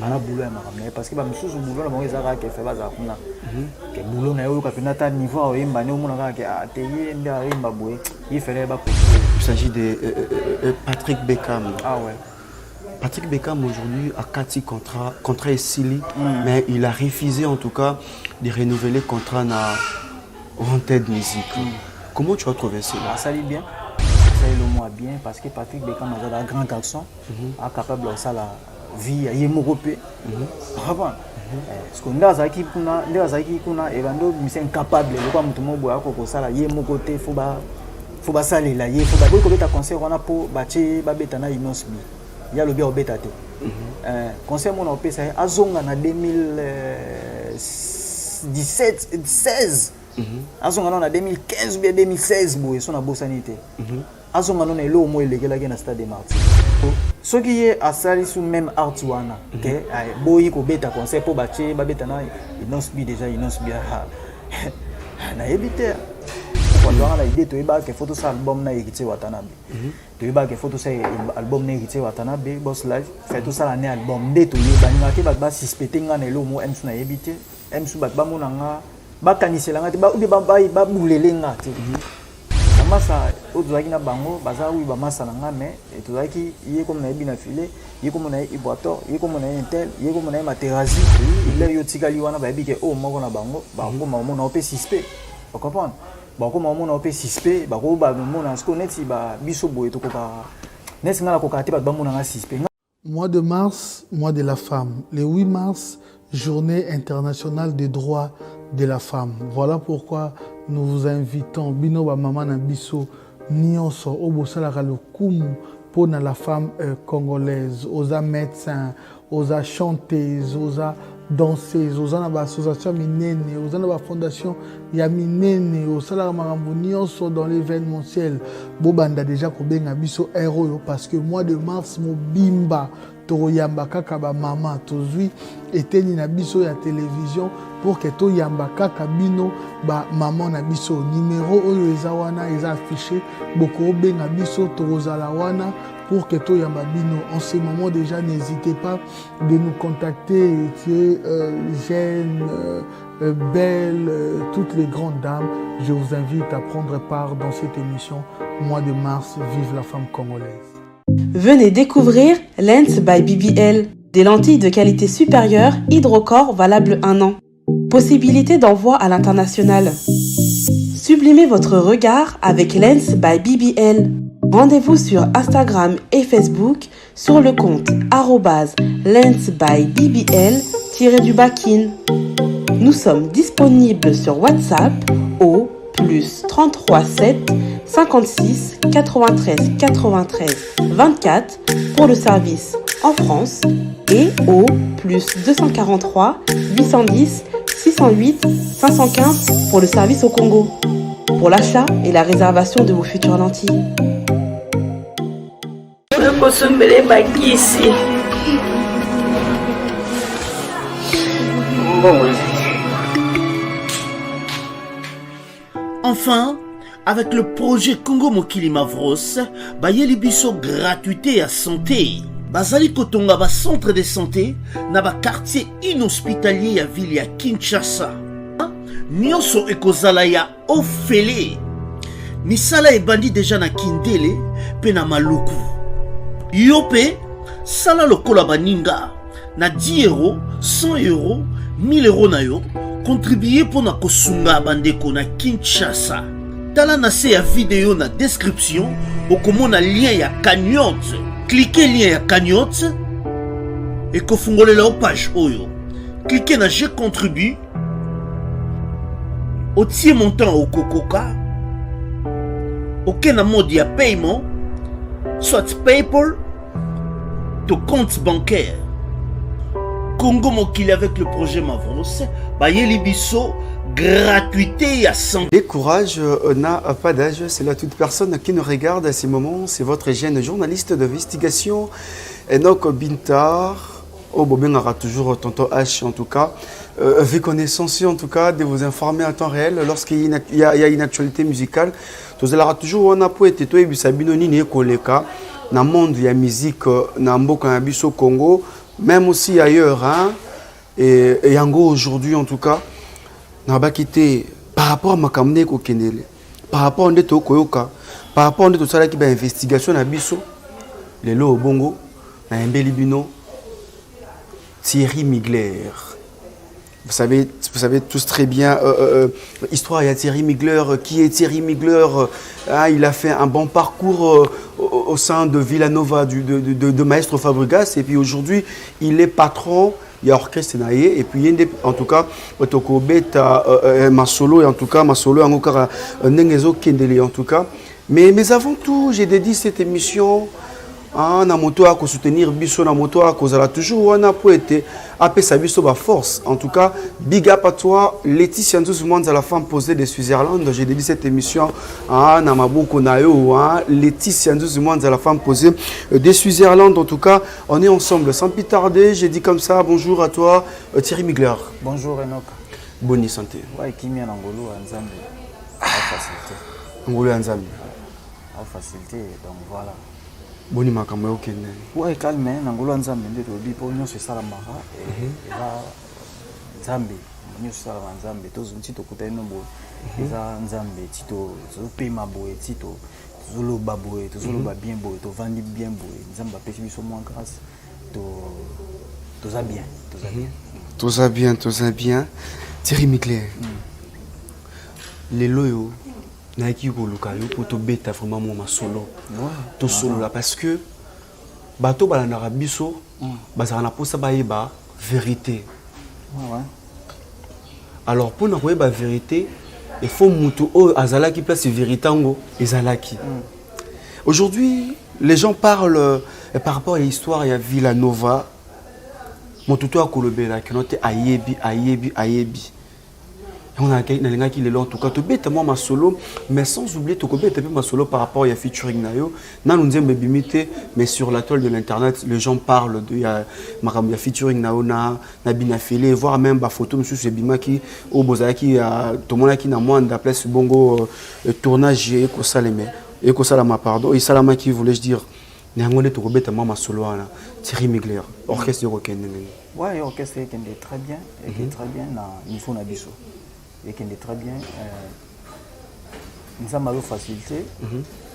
ana boulot ya makamne parce que ba misusu boulot na bango ezaka ke fait baza kuna ke boulot na yo ka penata niveau oyemba ne omona ka ke atelier nde ayemba boye il fallait ba. Il s'agit de Patrick Beckham. Ah ouais. Patrick Beckham aujourd'hui a 4 contrat est scellé, mais il a refusé en tout cas de renouveler le contrat en tête musique. Comment tu as trouvé ça? Ça allait bien. Ça allait le moins bien parce que Patrick Beckham est un grand garçon, capable de ça la vie, il est mokopé. Parce que nous avons kuna et bando c'est incapable de quoi mutumo boya ko sala ye mokoté faut ba salela ye faut ba ko beta concert on a pour bache ba beta na inosbi. Il y a le bien au bétaté. Conseil mon opé ça azonga na 2017 16. Azonga na 2015 ou bien 2016 boy son abosanité. Azonga na elo mo elekela ke na stade de Martyrs. Ce qui est à sali sous même artuana que boy ko beta conseil pour bache ba beta na inosbi déjà inosbi na éviter. Quand on a l'idée de que photo ça album na Héritier Watanabe. De que photo ça album na Héritier Watanabe, boss live, fait tout ça l'année album de to yeba ngaki ba suspecter ngana lo mo emsu na yebite, emsu ba monanga ba kanisela ngati ba ubi ba bulele ngati. Masa ozaki na bango baza wi ba masa nga mais tozaki yé comme na yebi na filet, yé comme na Iboator, yé comme na Intel, yé comme na Materazi, il est yo tikali wana ba yebi ke o moko na bango, ba ko maman na opé suspect. Vous comprenez? Bah comme on a fait suspect, bah on a ce qu'on est si bah bisobo et tout quoi. N'est-ce pas la cocaté bah on a suspect. Mois de mars, mois de la femme. Le 8 mars, journée internationale des droits de la femme. Voilà pourquoi nous vous invitons bino ba maman na biso nyonso obosala le kumu pour la femme congolaise, aux médecins, aux chanteuses, aux danseuses, aux associations minene, aux fondations ya minene, aux salaires marambonions dans l'événementiel. Bobanda déjà kobenga biso héros parce que mois de mars mo bimba toyamba kaka ba mama tozui eteni na biso ya télévision pour que toyamba kaka bino ba maman na biso numéro oyo eza wana eza affiché boko benga biso tozala wana pour que tout Yambabino, en ce moment déjà, n'hésitez pas de nous contacter, Jeanne, Belle, toutes les grandes dames. Je vous invite à prendre part dans cette émission, mois de mars, vive la femme congolaise. Venez découvrir Lens by BBL, des lentilles de qualité supérieure, hydrocore valable 1 an. Possibilité d'envoi à l'international. Sublimez votre regard avec Lens by BBL. Rendez-vous sur Instagram et Facebook sur le compte @lensbybbl_kin. Nous sommes disponibles sur WhatsApp au +33 7 56 93 93 24 pour le service en France et au +243 810 608 515 pour le service au Congo. Pour l'achat et la réservation de vos futures lentilles. Enfin, avec le projet Congo Mokili Mavros, bayeli biso gratuité à santé. Bazali kotonga ba centre de santé na ba quartier inhospitalier ya ville ya Kinshasa. Nyonso ekozala ya ofele. Misala ebandi déjà na Kindele pe na Maluku. Yope sala lokola baninga na 10 €, 100 €, 1000 € na yo contribuer pour na kosunga bandeko na Kinshasa. Tala na se ya vidéo na description okomona lien ya cagnotte. Cliquez lien ya cagnotte et kofungolela page oyo. Cliquez na je contribue. Otie montant au Kokoka. Aucun mode de paiement, soit PayPal, de compte bancaire. Congo Mokili avec le projet Mavros, Bayeli Bisso, gratuité à 100. Et courage n'a pas d'âge, c'est là toute personne qui nous regarde à ces moments, c'est votre jeune journaliste d'investigation, Enoch Bintar. Oh, Bobin aura toujours tonton H en tout cas. Vu connaissance en tout cas de vous informer en temps réel lorsqu'il y a une actualité musicale. Vous allez toujours on a poète toi et bisabino ni koleka na monde ya musique na mboka na biso Congo même aussi ailleurs, hein, et Yango aujourd'hui en tout cas, n'a pas quitté par rapport à ma caméra Kenele, par rapport à Ndeto Koyoka, par rapport à Ndeto Sala qui va investigation à Bisso, les lots au Bongo, à Mbelibino, Thierry Migler. Vous savez tous très bien, histoire, il y a Thierry Migler. Qui est Thierry Migler? Il a fait un bon parcours au sein de Villanova, de Maestro Fabregas. Et puis aujourd'hui, il est patron, il y a Orchestre Naye. Et puis, en tout cas, Masolo, et en tout cas, Masolo, en tout cas. Mais avant tout, j'ai dédié cette émission à moto à soutenir Bisso, na moto à cause toujours on a pour être apé sa Bisso ba force. En tout cas, big up à toi, Laetitia Nzouzoumouanza, la femme posée de Switzerland. J'ai dédié cette émission à Namaboko Nayo, Laetitia Nzouzoumouanza, la femme posée de Switzerland. En tout cas, on est ensemble sans plus tarder. J'ai dit comme ça, bonjour à toi, Thierry Migler. Bonjour Enoch. Bonne santé. Ouais, Kimi Angolo Nzambe. À facilité. Angolo Nzambe. À facilité, donc voilà. Boni makambo yo kende. Ouais, calme, Nangolo Nzambe nde tobi po nyonso esalamaka eza Nzambe, nyonso esalama Nzambe tozonti tokutani nombo eza Nzambe ti tozopema boye ti tozoloba boye tozoloba bien boye tovandi bien boye Nzambe apesi biso mwa grâce toza bien. Toza bien. Thierry Migler. Les loyaux naiki koluka yo pour to beta vraiment moi solo. To solo là parce que bato balandaka biso bazala na posa bayeba vérité. Ouais. Alors pour na koyeba vérité, il faut mutu o azalaki place vérité ngo ezalaki. Aujourd'hui, les gens parlent par rapport à l'histoire il y a Villanova. Mon tuto a kolobela que note ayebi. On a qui les en tout cas, tu bêtes moi ma solo, mais sans oublier tu bêtes ma solo par rapport à featuring nayo. Nan nous disons mais sur la toile de l'internet, les gens parlent de ya featuring nayo na bina filé, voir même ba photo monsieur c'est bima qui au bozaki a tout le monde qui na moins de place bongo tournage et ko saleme et ko salama pardon et salama qui voulais je dire n'angone tu bêtes moi ma solo là Thierry Migler orchestre de Rokende. Ouais, orchestre qui est très bien et qui est très bien na niveau na biso. Et qui est très bien. Nous avons facilité.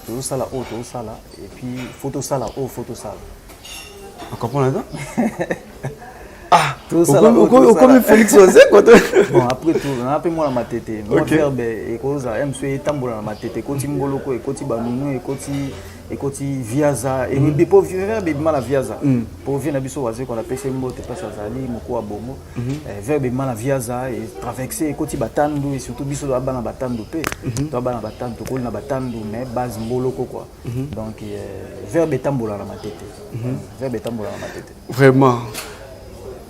Tout ça là, tout ça là. Et puis, photo ça là, photo ça là. On comprend là-dedans? Tout ça là. Comme Félix Ozé, quoi. Bon, après tout, on a appelé moi la matete. Moi, verbe, et cause, je suis tambour la matete. Koti Mboloko, et Koti Banounou, et Koti Viaza. Et puis, pour verbe, mal à Viaza. Pour venir à Bisso, qu'on appelle ces mots, tu passes à Zali, Moko à Bomo. Verbe, mal à Viaza, et traverser, et Koti Batandu, et surtout Bisso, à Bana Batandu, tu as Bana Batandu, tu as Batandu, mais base Mboloko, quoi. Donc, verbe tambour la matete. Verbe tambour la matete. Vraiment.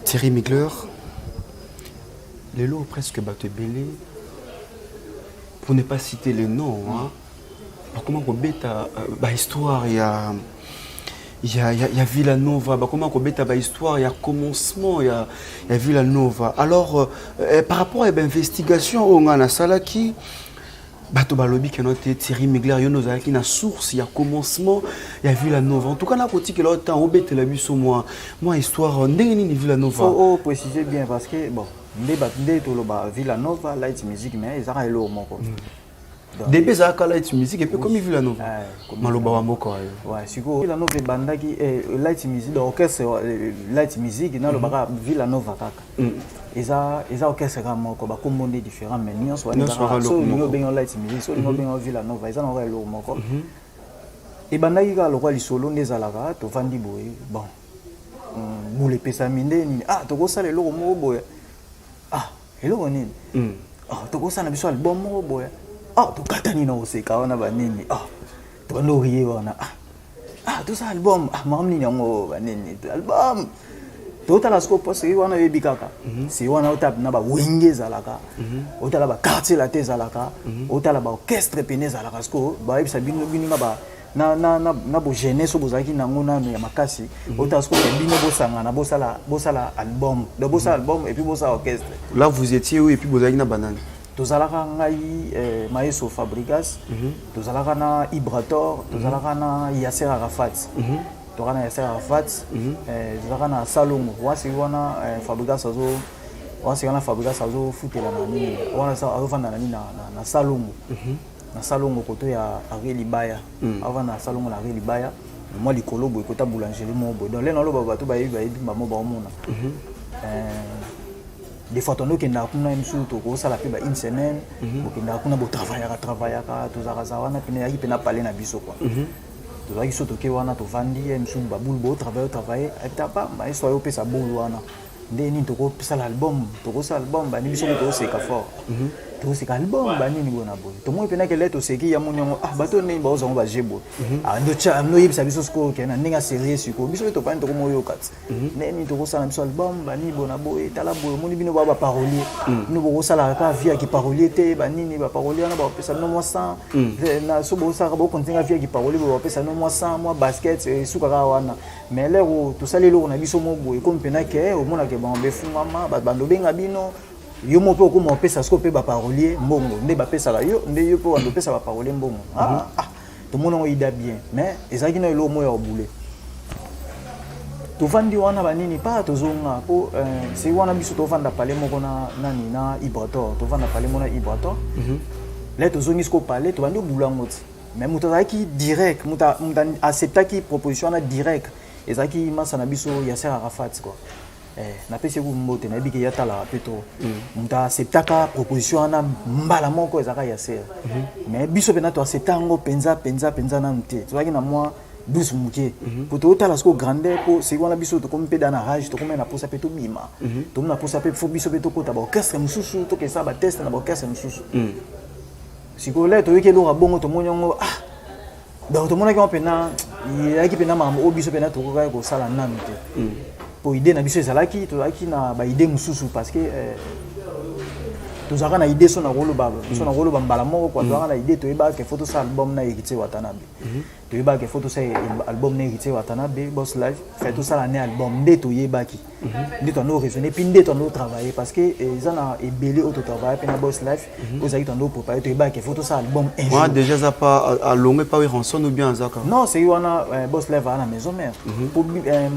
Thierry Migler, les lots presque battent belé, pour ne pas citer les noms, comment on bêta histoire, il y a Villanova, comment on bêta histoire, il y a commencement, il y a Villanova. Alors, par rapport à l'investigation, on a Salaki, bato balobi que notre Thierry Migler yo nozalaki na source il y a commencement il y a Villanova en tout cas na côté que l'autre temps obete la biso moi histoire ndenge ni Villanova faut préciser bien parce que bon ndé to loba Villanova light music mais ezaka elo moko depuis ça light music et puis comme Villanova maloba wa moko ouais siko Villanova bandaki light music donc orchestre light music na loba Villanova kaka Eza orchestre moko ba komone différent mais nuance wa so ningo bengo light music so ningo bengo Villanova eza na lo moko e bandaki ka lokwa lisolo ndezalaka to vandi boye bon boule pesa minde ni to ko sala eloko moko boye eloko nini to ko sala biso album moko boye to katani na oseka wana banini to bando riye wana to sa album mamni nango banini album Totala scope c'est wana yebi kaka c'est wana otap na ba wenge zalaka otala ba quartier la te zalaka otala ba orchestre pene zalaka sko ba yebisa bino ba na bo jeunesse bozaki nango na ya makasi otala sko bino bosanga na bosala album de bosala album et puis bosala orchestre là vous étiez où et puis bozaki na banane tozalaka ngai Maestro Fabregas tozalaka na Ibrator tozalaka na Yasser Arafat tokana Yasser Arafat tozaka na Salongo wasi wana Fabregas azo futela na nini wana azofanda na nini na Salongo na Salongo koto ya Henri Libaya avant na Salongo na Henri Libaya moi likolo boy kota boulangerie mo boy donc leno loba bato bayebi bamo baomona des fois tondo kenda kuna msu to ko sala pe ba une semaine bokenda kuna bo travaillaka tozaka za wana pene yaki pena parler na biso quoi tozaki so toke wana to vandi msu ba boule bo travailler etapa ba so yo pesa boule wana ndeni to ko sala album ba ni biso to seka fort to seka album ba ni bona boy to mo pena ke leto seki ya munyongo bato ne ba ozongo ba jebo ndo cha no yebisa biso sko ke na ninga serious ko biso to pa ndo ko moyo kat ndeni to ko sala biso album ba ni bona boy tala boy mo ni bino ba parolier no bo sala ka via ki parolier te ba nini ba parolier na ba pesa no mo 100 na so bo sala ba kontinga via ki parolier ba pesa no mo 100 mo basket suka ka wana mais lero to sala lo na biso mo boy ko mpena ke o mona ke ba mbefungama ba bando benga bino yo mo pe ko mo pesa sko pe ba parolier mbongo nde ba pesa yo nde yo po ando pesa ba parolier mbongo to mona ida bien mais ezaki na lo mo ya obule to vandi wana banini pa to zonga po c'est wana biso to vanda parler moko na nani na Ibrator to vanda parler mona Ibrator là to zongi sko parler to bandi bulango ti mais mutazaki direct muta acceptaki proposition na direct ezaki masa na biso Yasser Arafat quoi na pesi ku mbote na biki ya tala peto muta acceptaka proposition na mbala moko ezaka Yasser mais biso pena to acceptango penza na mte tozaki na moi douce muke pour to tala sko grandeur ko c'est wana biso to comme pe dans la rage to comme na posa peto bima to na posa pe fo biso peto ko ta ba orchestre mususu to ke sa ba test na ba orchestre mususu siko le to yeke lo rabongo to monyongo donc to mona ki pena yaki pena mambo obiso pena to ko sala namite pour idée na biso ezalaki tozalaki na ba idée mususu parce que tozalaka na idée so na koloba so na koloba mbala moko kwa tozalaka na idée toyeba ke photo sa album na Héritier Watanabe toyeba ke photo sa album na Héritier Watanabe Boss Life fait tout ça l'année album nde toyebaki nde to no raisonner puis nde to no travailler parce que ça na ebelé auto travail pe na Boss Life ozaki to no préparer toyeba ke photo sa album un jour moi déjà ça pas à longue pas rançon ou bien ça non c'est wana Boss Life à la maison mère pour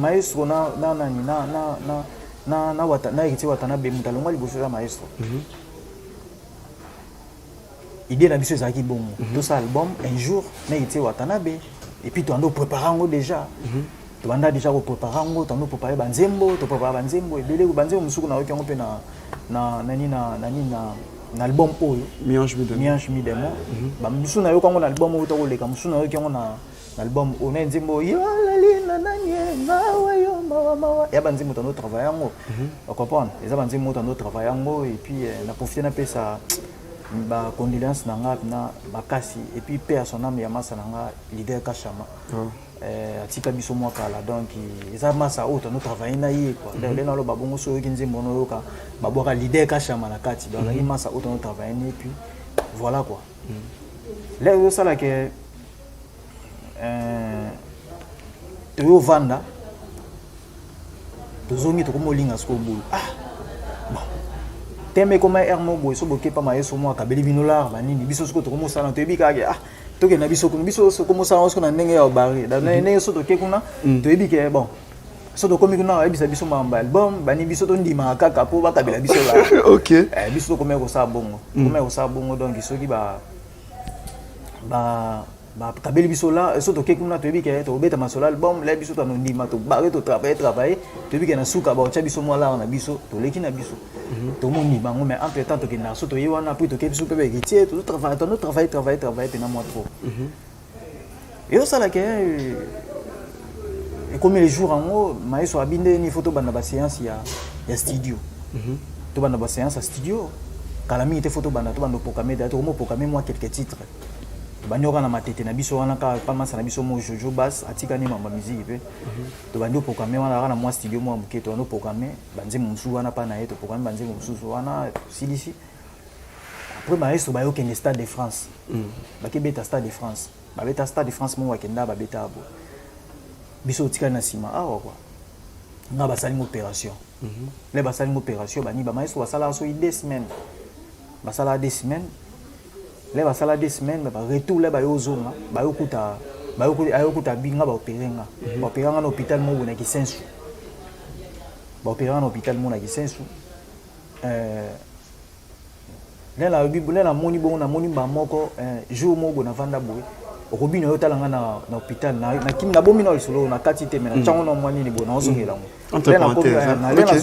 maestro na Héritier Watanabe mutalonga liboso ya maestro idée na biso ezalaki bongo tout ça album un jour na Héritier Watanabe et puis tu ando préparango déjà tu banda déjà ko préparango tu ando préparer banzembo tu préparer banzembo ebele ko banzembo musuku na okango pe na album oyo Miange Midemo ba musu na yokango na album oyo to ko leka musu na yokango na album o na nzembo yo lalina nanye ngawa yo mawa ya banzembo tu ando travailler ngo tu comprends eza banzembo tu ando travailler ngo et puis na profiter na pesa ba condoléances nanga na makasi et puis père son âme ya masa nanga leader Kachama atika biso mwa kala donc eza masa auto no travailler na ye quoi le na lo babongo so yokinze mbono yoka babwaka leader Kachama na kati donc la masa auto no travailler et puis voilà quoi là yo sala que to yo vanda to zongi to ko molinga sko bulu teme comme ermo boy so boke pa maeso mo kabeli binolar banini biso soko to komo sala to ebika ke to ke na biso so komo sala so na ndenge ya bari da ndenge so to ke kuna to ebike bon so to komi kuna ebisa biso mamba album bani biso to ndima kaka po ba kabela biso la OK biso to komi ko sa bongo donc soki ba kabeli biso la so to ke kuna to ebike to beta masola album la biso to ndima to ba to travailler to ebike na suka ba cha biso mo la na biso to leki na biso to moni bango mais entre temps to ke na so to yewana puis to ke biso pe héritier to travailler pena moi trop et ça là que et comme les jours en haut maestro abinde ni photo bana ba séance ya studio to bana ba séance à studio kala mi te photo bana to bana programmer to mo programmer moi quelques titres banyoka na matete na biso wana ka pa masa na biso mo Jojo Bass atika ni mamba musique pe to banyo programmer wana na moi studio mo muke to no programmer banze musu wana pa na yeto programmer banze musu wana silisi après maestro bayo ke Stade de France ba ke beta Stade de France ba beta Stade de France mo wakenda ba beta abo biso tika na sima awa quoi nga ba sali opération le ba sali opération bani ba maestro basala so 2 semaines basala 2 semaines les basala 2 semaines ba retour les ba yo zonga ba yo kuta bayokuta binga baopere nga baopere nga na hôpital moko na Kisensu baopere nga na hôpital moko na Kisensu lela moni bongo na moni ba moko jour moko na vanda boye okobino yo tala nga na hôpital na kimi na bomi na lisolo na kati te mais na chango na mwani ni bo na ozongela ngo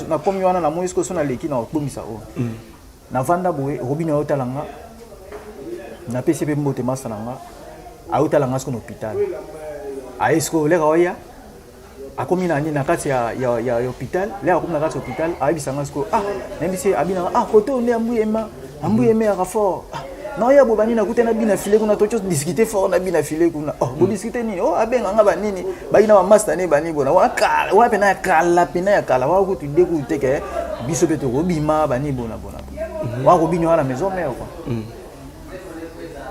na komi wana na moni sko so na leki na okbomisa o na vanda boye okobino yo tala nga na PCP mbote masa na nga autala nga sko na hôpital aesko leka oya akomi na ni na kati ya hôpital leka akomi na kati ya hôpital ayebisa nga sko nembisi abina koto nde ambuyeme ya fort na ya bobani na kutena bina file kuna to discuter fort na bina file kuna bo discuter nini abenga nga banini baina ba master ne bani bona wa pena ya kala wa kutu deku teke biso beto ko bima bani bona wa ko binyo ala maison mère quoi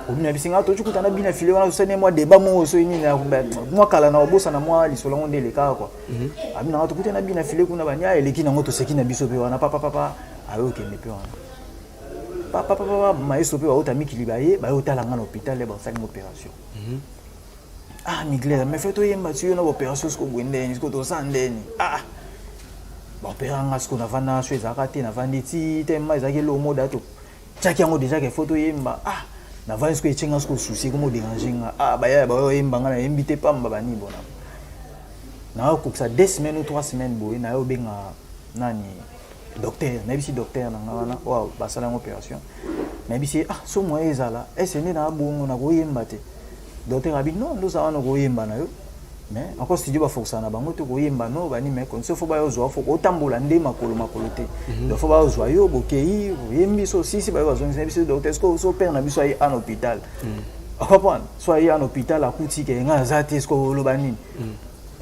obina bisinga to kutana bina file wana usene moi débat mo so nini na moi kala na obosa na moi lisolo ngonde le ka quoi abina to kutena bina file kuna bani ya eleki na ngoto seki na biso be wana papa ayo ke nepe wana papa maestro pe baota mikili baye bayota langa na hôpital le basali opération Migler mais fait to yemba tu na opération sko bwendeni sko to sandeni ba opéranga sko na vana so ezaka te na vanditi te ma ezaki lo moda to chaki yango déjà que photo yemba na vana sko echenga sko souci comme déranger nga baya ba yemba nga na invité pamba bani bona na ko ça 2 semaines ou 3 semaines boye na yo benga nani docteur na bisi docteur na ngana wa basala opération na bisi so moi ezala esene na bongo na koyemba te docteur abi non ndo za wana koyemba na yo mais encore studio ba força na bango to koyemba no bani mais kon se fo ba yo zo fo otambola nde makolo te do fo ba yo zo yo bokei yembi so sisi ba yo zo na bisi docteur so père na biso ay en hôpital comprendre so ay en hôpital akuti ke nga za te sko lo bani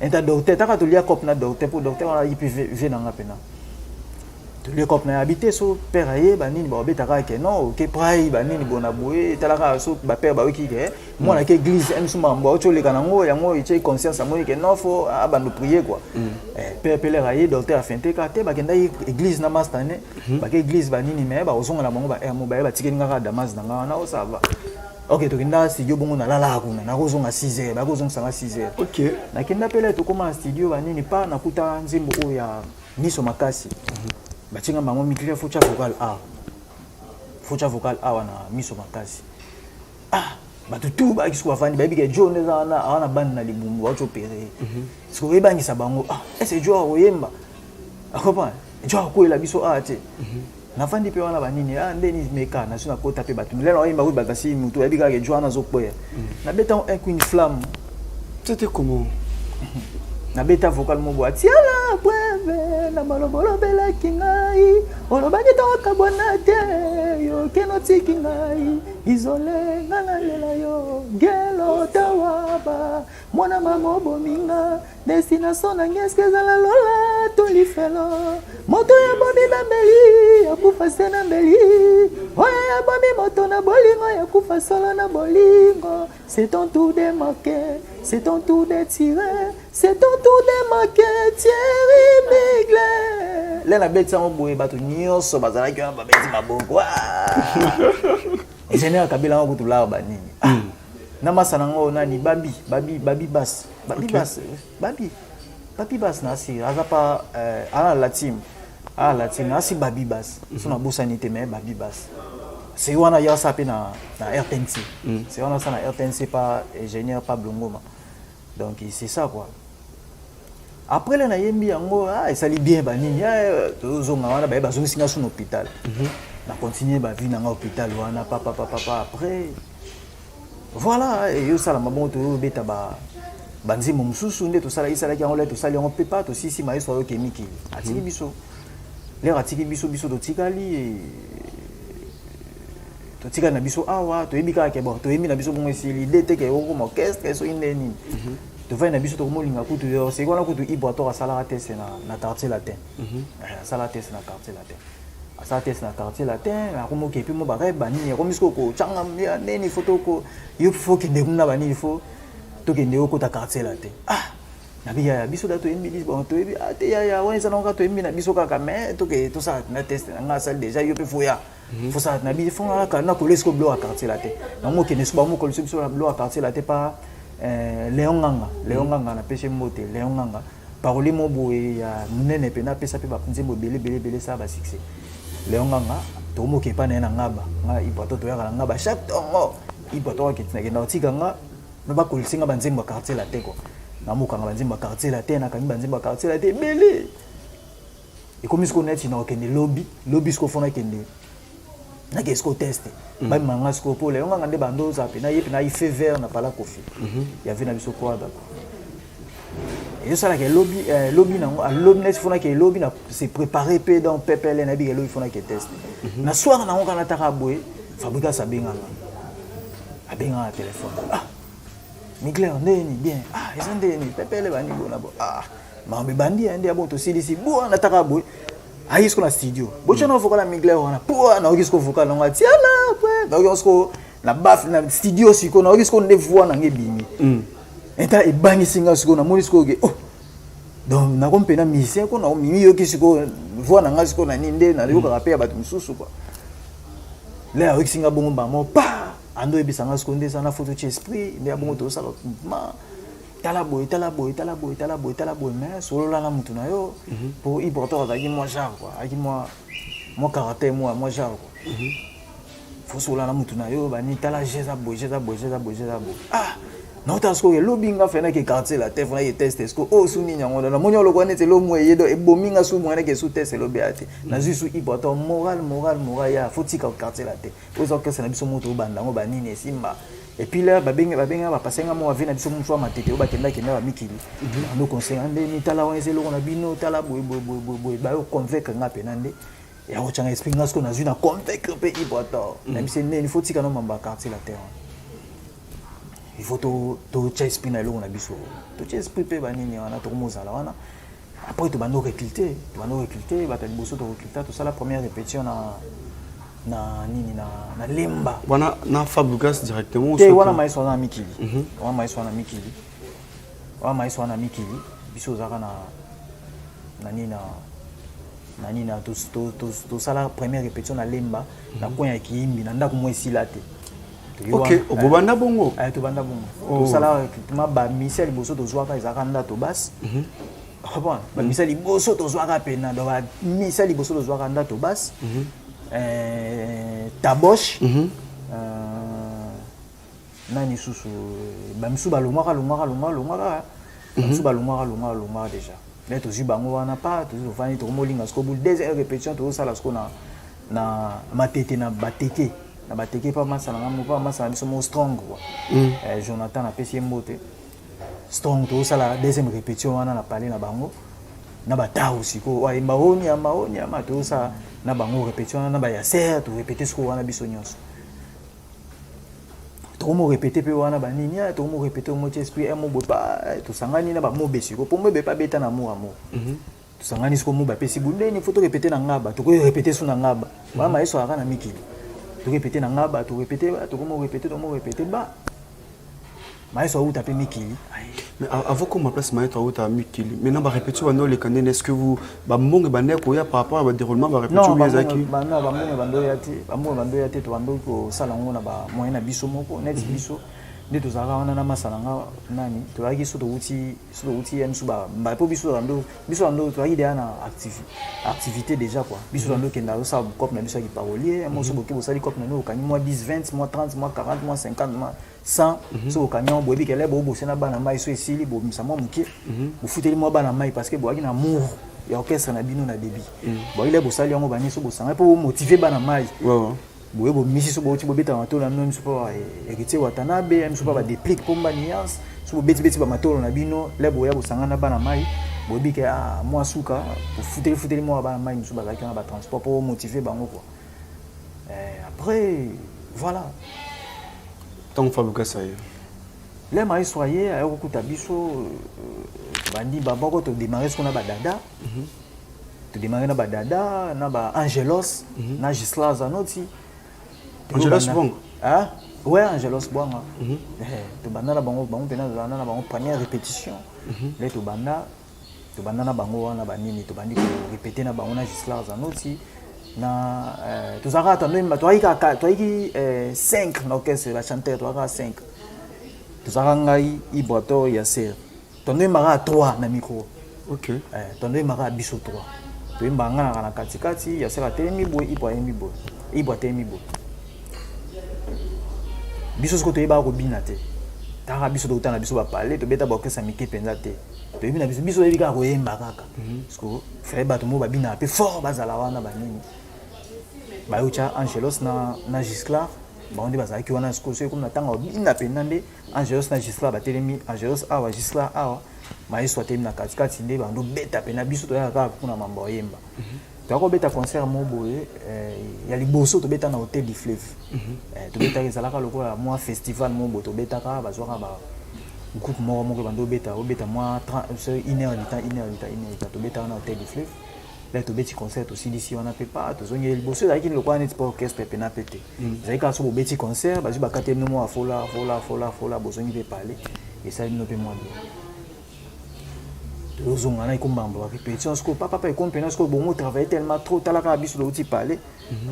enta docteur taka to lia cop na docteur pour docteur wana yipi ve na ngapena le cop na habité so père aye banini ba betaka ke non ke prai banini bona boye talaka so ba père ba wiki ke moi na ke église emsuma mbo ocho le kana ngo yango iche conscience mo ke non faut abando prier quoi père pele aye docteur afinte ka te ba kenda église na mastane ba ke église banini mais ba ozonga na bango ba mo ba tikeni ngaka Damas na ngana o ça va OK to kenda studio bongo na lala kuna na kozonga 6h ba kozonga sanga 6h OK na kenda pele to koma studio banini pa na kuta nzimbo o ya Miso Makasi batinga bango micro focha vocal wana Miso Makasi batutu ba kiswa fani ba bige John na ana band na libumbu wacho pere siko ebangisa bango ese jo oyemba akopa jo akwela biso ate na fandi pe wana banini ndeni meka na suna kota pe batu lelo oyemba ko batasi mutu ebiga ke jo na zokpoya na beta un queen flamme c'était comment na beta vocal mo boa tiala breve na malobolo bela kingai olobaki to kabona te yo keno tikingai isolé ngana lela yo gelo tawaba mona mamo bominga destination na ngeske za la lola to lifelo moto ya bobi bambeli ya kufa sena mbeli oya ya bobi moto na bolingo ya kufa solo na bolingo c'est ton tour de marquer c'est ton tour de tirer c'est ton tour de marquer Thierry Migler lena betsa mo boye bato nyonso bazala ki ba beti maboko Engineer Kabila ngo kutula banini na masana ngo nani babi bas na si azapa ala latim asi babi bas sona bosanité mais babi bas c'est wana ya sapé na RTNC c'est wana ça na RTNC pas ingénieur Pablo Ngoma donc c'est ça quoi après là na yembi yango et ça li bien banini tozonga wana ba zonga singa sur hôpital na continuer ba vie na hôpital wana papa après voilà et yo sala mabon to beta ba banzimo mususu nde to sala isala ki ngole to sala ngo pepa to sisi maïso yo kemiki atiki biso le atiki biso to tikali to tika na biso awa to ebika ke bon to emi na biso bongo esili dete ke ko orchestre so indeni to va na biso to molinga kutu yo c'est quoi na kutu ibo to sala test na quartier latin sala test na quartier latin ça test na quartier latin na komo ke puis mo ba bani ko misko ko changa neni photo ko yo faut que ndekuna bani il faut to ke ndeko ko ta quartier latin na biya biso da to embi bon to ebi ate ya wena na to embi na biso kaka mais to ke to ça na test na salle déjà yo pe foya faut ça na bi fond ka na ko lesko blo à quartier latin na mo ke ne so ba mo ko lesko blo à quartier latin pas Léon Nganga na pêché moté Léon Nganga parole mo boye ya munene pe na pesa pe ba nzembo belé ça ba succès Léon Nganga to mo ke pa na ngaba nga ipoto to ya ngaba chaque tongo ipoto ke na tika nga no ba ko singa ba nzembo quartier la te ko na mo kanga ba nzembo quartier la te na kangi ba nzembo quartier la te belé et comme ce qu'on est na okende lobby ce qu'on fona kende na qu'est-ce qu'on teste ba manga ce qu'on pour Léon Nganga nde bando za pe na yepe na ife vert na pala kofi il y avait na biso quoi d'accord. Et ça là que lobby na lobby net fona que lobby na c'est préparé pe dans PPL na bi que lobby fona que test na soir na on kana taka boy fabrica sa benga abenga téléphone Miguel ndeni bien ils ont ndeni PPL ba ni bona bo mambe bandi andi abo to silisi bo na taka boy ayisko na studio bo chana vocal Miguel wana po na okisko vocal nga tiala po na okisko na baf na studio siko na okisko nde voix na ngebimi eta ebangi singa siko na monisiko ke donc na kompena musicien ko na mimi yo kisiko voix na ngasiko na ninde na yo ka pe ba tumsusu quoi là avec singa bongo ba mo pa ando ebisanga siko nde sana photo esprit nde bongo to sala ma tala boy mais solo la mutu na yo pour y porter avec moi genre quoi avec moi caractère moi genre quoi faut solo la mutu na yo ba ni tala jeza boy non t'as ce que lobby nga fait na que quartier la tête na test est-ce que suni nyango na monyo lo connaître lo moye do e bominga su mo na que sous test lo beate na juste important moral ya faut tika quartier la tête aux autres que ça na biso moto banda ngo ba nini simba et puis là babenga ba passer nga mo avina biso mfwa matete o bakenda ba mikili no conseil ande ni tala wa ezelo na bino tala boy ba yo convaincre nga penande ya o changa esprit nga ce qu'on a vu na convaincre pe important na biso ne faut tika no mamba quartier la terre. Il faut to esprit na lo na biso to esprit pe banini wana to mozala wana après to bando recruter ba ta liboso to recruter to ça la première répétition na lemba wana na Fabregas directement te wana maïso na mikili biso zaka na nina to ça la première répétition na lemba na konya kiimbi na ndako mo esila te. Ok, au banda bongo. To banda bongo. To sala ma ba misel boso to zwaka izakanda to bas. Bon, ba misel boso to zwaka pena do ba misel boso to zwaka nda to bas. Tabosh. Nani susu ba misu ba longwaka. Misu ba longwaka déjà. Là to zibango wana pa to fani to molinga sko bul deuxième répétition to sala sko na matete na bateke. Na bateke pa masala ngamu pa masala biso mo strong quoi Jonathan na pesi mbote strong to sala deuxième répétition wana na parler na bango na bata aussi ko wa maoni ama to sa na bango répétition na ba ya ser to répéter ce ko wana biso nyonso to mo répéter pe wana ba nini to mo répéter mo esprit mo bopa to sangani na ba mo besi ko po mo be pa beta na mo to sangani ce ko mo ba pesi bundeni faut to répéter na ngaba to ko répéter sur na ngaba wana maïso aka na mikili to répéter na ngaba to répéter ba maïso ou taper mikili mais avant qu'on me place maître ou ta mikili maintenant ba répéter wana le kanene est-ce que vous ba mbonge ba ndeko ya par rapport à déroulement ba répéter bizaki non ba mbonge bando ya te to bando ko sala ngona ba moyen na biso moko net biso nde to zaka wana na masala nga nani to yaki so to uti em suba ba po biso ando to yaki dia na activité déjà quoi biso ando kenda ça cop na biso ki parolier mo so boki bo sali cop na no kani moi 10 20 moi 30 moi 40 moi 50 moi 100 so kani bo bi kele bo sena bana mai so esili bo misama muke bo futeli mo bana mai parce que bo yaki na amour ya orchestre na bino na débit bo ile bo sali yango bani so bo sanga po motiver bana mai boye bo misi so bo ti bo beta matolo na no so pa ekiti watanabe so pa ba déplique pomba nuance so bo beti ba matolo na bino le boya bo sangana bana mai bo bi ke moi suka pour futeli moi bana mai so ba ka na ba transport pour motiver bango quoi après voilà tant Fabregas ça le mai soyé a okuta biso bandi baba ko to démarrer ce qu'on a ba dada to démarrer na ba dada na ba Angelos na Gisela Zanoti Angelos bon ouais Angelos bon to banda na bango pena na bango première répétition là to banda na bango wana banini to bandi ko répéter na bango na Gisela Zanoti na to zaka to même to aiki 5 na orchestre la chanteur to aka 5 tozalaka ngai Ibrato Yasser tondo yembaka à 3 na micro. Ok. Tondo yembaka à biso 3 toyembaka nga na katikati Yasser atelemi boye Ibra yembi boye Ibra atelemi boye biso siko toyebaka kobina te taka biso tokutana biso bapale tobeta baorkestre mike mpenza te toyebi na biso oyebi kaka koyemba kaka siko fere bato mo babinaka mpe fort bazala wana banini bayotya Angelos na Gisclar bango nde bazalaki wana siko soki komi na ntango babina mpenza nde Angelos na Gisclar batelemi Angelos awa Gisclar awa maestro atelemi na katikati nde bando beta mpenza biso toyaka kaka mpona mambo oyemba toyaka kobeta concert mo boye ya liboso tobeta na Hôtel du Fleuve tobetaka ezalaka lokola mwa festival mo boye tobetaka bazwaka groupe moko bando obeta mwa 1 heure du temps tobetaka na Hôtel du Fleuve là tobeti concert osilisi wana mpe pa tozongi liboso ezalaki lokola neti mpo orchestre pena mpe te ezalaki kaka so bobeti concert bazwi bakati bino mwa fola bozongi mpe pale esali bino mpe mwa bien tozonga na ikombamba barépétition siko papa ekompena siko bongo travailler tellement trop talaka biso douti parler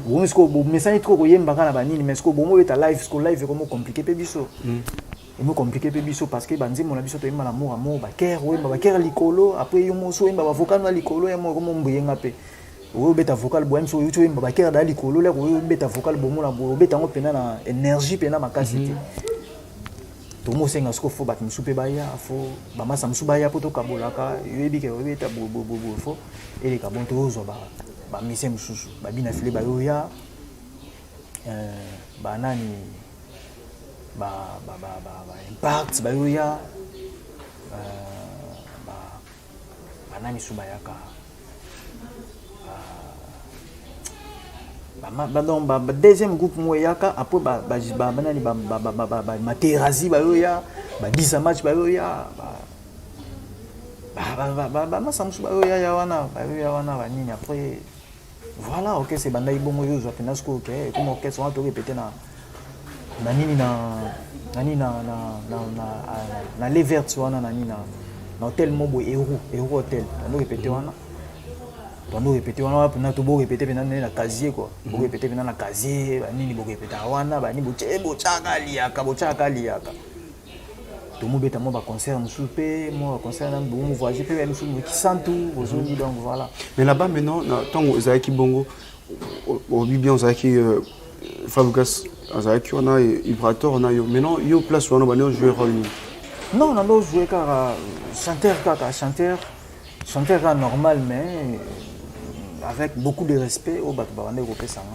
bongo siko message trop koyembaka na banini mais siko bongo eta live siko live comme compliqué pe biso emo compliqué pe biso parce que banzimo na biso toyemba na amour baker oyemba baker likolo après yo moso oyemba bavocal na likolo ya mo comme mbuyenga pe oyo beta vocal boyem so yo oyemba baker da likolo le oyo beta vocal bongo na bo beta ngo pena na énergie pena makasi te tomo senga siko fo bat musupe baya fo bamasa musupe baya poto kabolaka yebi ke obeta bo fo ele ka bon tozo ba mise mususu ba bina file ba yoya ba nani ba impact ba yoya ba nani subayaka ba deuxième groupe moyaka après ba nani ba materazi ba yoya ba 10 match ba yoya ba masamsu ba yoya wana ba nini après voilà OK c'est banda ibongo yo zo pena sko OK comme orchestre on to répéter na nini na les verts wana na nini na hôtel mobo héros hôtel on répéter wana tondo répéter wana pena to bo répéter pena na casier quoi bo répéter pena na casier ba nini bo répéter wana ba ni bo chaka liaka to mo beta mo ba concert musupe mo concert na bo mo voyager pe même sur qui santu aujourd'hui donc voilà mais là-bas maintenant tant Zaki Bongo au bien Zaki Fabukas Zaki on a Ibrator on a yo maintenant yo place on a jouer rôle non on a joué car chanteur normal mais avec beaucoup de respect au Batbawande Gopesanga.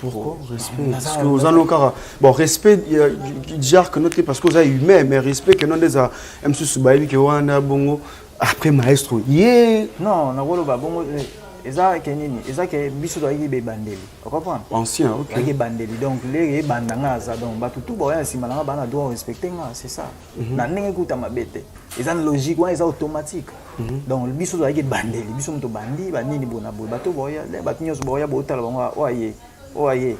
Pourquoi respect? Parce que vous avez encore bon respect genre que noté parce que vous avez humain mais respect que non des a MC Baïbi que wana bongo après maestro. Yeah. Non, na wolo ba bongo eza kenini eza ke biso do yibe bandeli. Tu comprends? Ancien, OK. Yibe bandeli donc les bandanga za donc ba tutu ba ya simana ba na doit respecter nga, c'est ça. Na ndenge kuta mabete. Eza logique wa eza automatique. Donc biso do yibe bandeli, biso mto bandi ba nini bona bo bato boya le bato nyos boya bo tala bango oye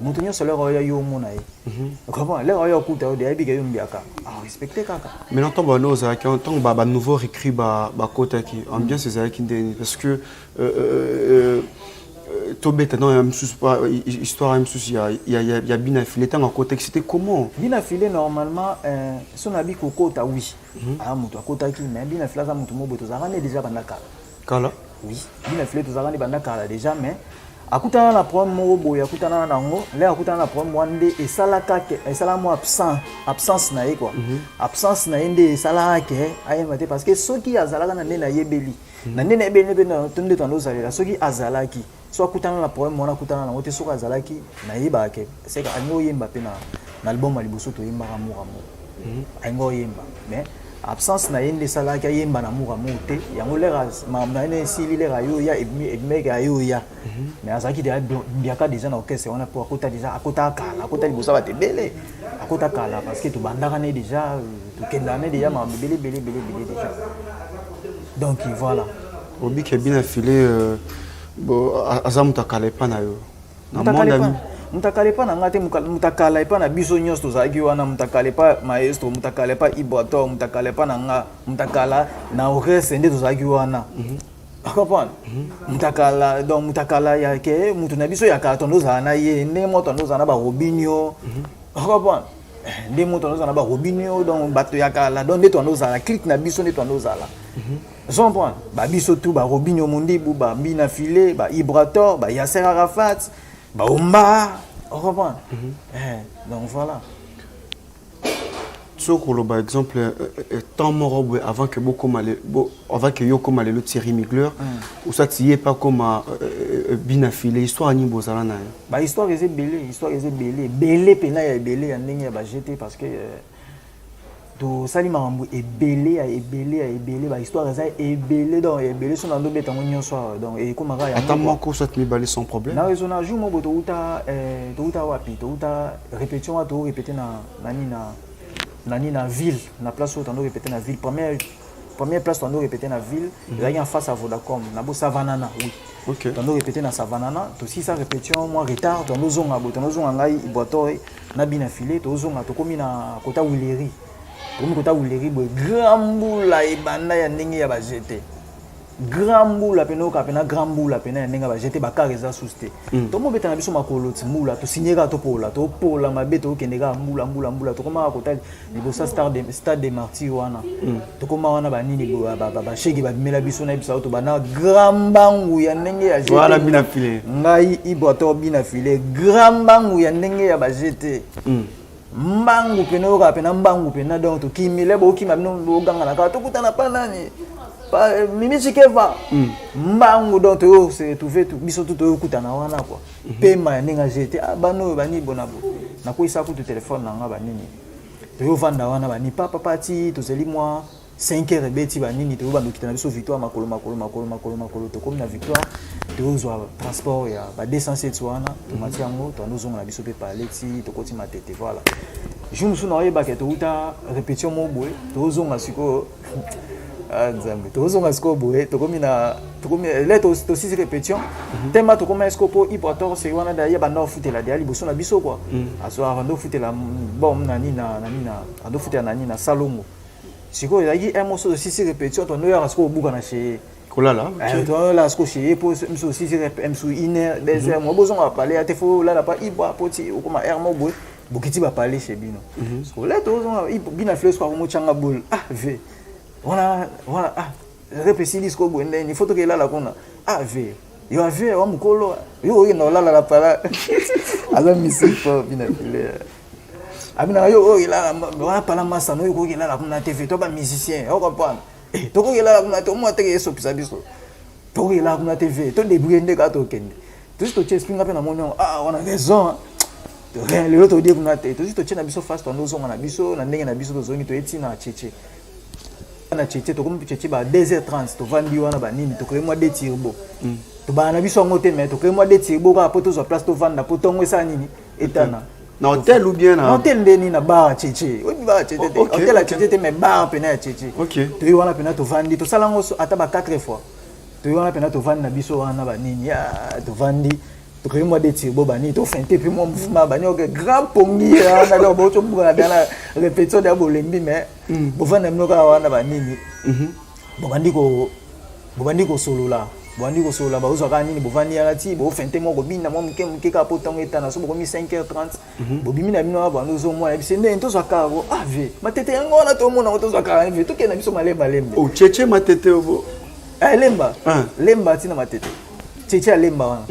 mutu nyos le roya yo mona ye. Tu comprends? Le roya kuta o de yibe ke yumbiaka. Ah respecter kaka. Maintenant tant ba no za ki tant ba nouveau récrit ba kota ki ambiance za ki ndeni parce que Tobeta non histoire il y a bien filé tant en contexte c'était comment bien filé normalement son habit kokota oui ah mutu akota ki mais bien filé ça mutu mo boto za déjà bandaka kala oui bien filé to za bandaka déjà mais akutana na problème mo boya akutana na ngo le akutana na problème wande et salaka ke et sala mo absence na ye quoi absence na yende sala ke ayemate parce que soki azalaka na ndena yebeli na ndena yebeli pe na tonde tondo salela soki azalaki so akutana na problème mona akutana na ngote soki azalaki na yeba ke c'est que ango yemba pe na album ali boso to yemba amour ango yemba mais absence na yende salaki yemba na amour te yango lera mamna ene sili lera yo ya mega yo ya mais azaki de biaka déjà na orchestre on a pour akota déjà akota kala akota libosa ba tebele akota kala parce que to bandaka ne déjà to kendane déjà ma belé déjà donc voilà obi ke bien filé azamutakala pa na yo na monde mutakale pa na ngate mutakala pa na biso nyos to zaki wana mutakale pa maestro mutakale pa Ibrato mutakale pa na nga mutakala na orchestre nde to zaki wana comprendre mutakala donc mutakala ya ke mutu na biso ya ka tondo za na ye ne mo tondo za na ba Robinho comprendre nde moto anozala ba robinio donc bato ya kala donc nde to anozala clique na biso nde to anozala son point ba biso tout ba robinio mondibu ba mbina filé ba Ibrator ba Yasser Arafat ba Omba on comprend donc voilà Tsokolo par exemple tant mort avant que avant que Yoko Malelo Thierry Migler ou ça tié pas comme bina filé histoire ni bozala na ba histoire est belé pena ya belé ya ndenge ya ba jeté parce que to sali makambo ebelé ba histoire eza ebelé donc ebelé so na ndo beta ngonyo so donc e komaka ya attends moko ça te balé sans problème na raison na jour mo boto uta wapi to uta répétition to répéter na nani na ville na place où on répéter na ville première place on répéter na ville il y a en face à Vodacom na bo Savanana oui OK on répéter na Savanana to si ça répétition moi retard to nozonga ngai Ibrator na bina filé to zonga to komi na kota Wileri bo grambula ebanda ya ndenge ya ba jeté grambula penoka pena grambula pena ndenge ba jeté ba kareza souste to mo beta na biso makolo timula to signera to pola mabeto kendeka mbula to koma kota libo sa stade des martyrs wana to koma wana ba nini ba shegi ba mela biso na biso to bana grambangu ya ndenge ya jeté voilà bina filé ngai Ibrator bina filé grambangu ya ndenge ya ba jeté mbangu penoka pena mbangu pena donc to kimile bo kima bino boganga na ka to kutana pa nani Mimi Chikeva mbangu donc to se trouver tout biso tout kutana wana quoi pema ninga jeté bano bani bonabo na ko isa ku téléphone na nga banini to vanda wana bani papa pati to zeli moi 5h beti banini to bando kitana biso victoire makolo to comme na victoire to zo transport ya ba 207 wana to matiango to nozonga na biso pe paleti to koti matete voilà je me souviens na yeba ke to uta répétition mo boy to zonga siko Nzambe tozonga skobo tokomi là to six répétition tema tokoma escopo Ibrator c'est wana da ya banda futela dia liboso na biso quoi aso avando futela bon nani ando futela nani na Salomo siko ya yi emoso six répétition to no ya sko buka na chez kolala to la sko chez po mso six mso iner des mo bozonga parler à te fo là pas Ibra poti okoma hermo boy bokiti ba parler chez bino so là tozonga bina flex kwa mo changa bol ve voilà répéter disco bonne il faut que là la kona ve yo ave wa mukolo yo ino la para ala misipo bina file abina yo là wa pala masa no yo ko là kuna TV to ba musicien o comprendre to ko là kuna to mo teke so pisa biso to ko là kuna TV to débrouiller ndeka to kende to to chespinga pe na monyo on a raison to rien le to dire kuna te to chena biso fast on ozonga na biso na ndenge na biso to zongi to etina cheche na cheche to comme cheche ba 2h30 to vandi wana ba nini to créer moi des turbo to ba na biso ngote mais to créer moi des turbo ka poto zo place to vanda poto ngwesa nini etana na hôtel ou bien na hôtel ndeni na bar cheche o ba cheche te hôtel la cheche te mais bar pena cheche OK to yi wana pena to vandi to sala ngo ata ba 4 fois to yi wana pena to vandi na biso wana ba nini ya to vandi to créer moi des turbo ba nini to fente puis moi mouvement ba nyoke grand pongi na lo bo to buka na la répétition de bolembi mais bo vanda mnoka wana ba nini bobandi ko solola ba uzaka nini bovandi ya ti bo fente moko binda mo mke ka potango etana so bokomi 5h30 bobimi na bino ba ndozo mwana bise nde ntozo akaro ave matete yango na to mona ntozo akaro ave to kena biso malemba o cheche matete obo lemba tina matete cheche lemba wana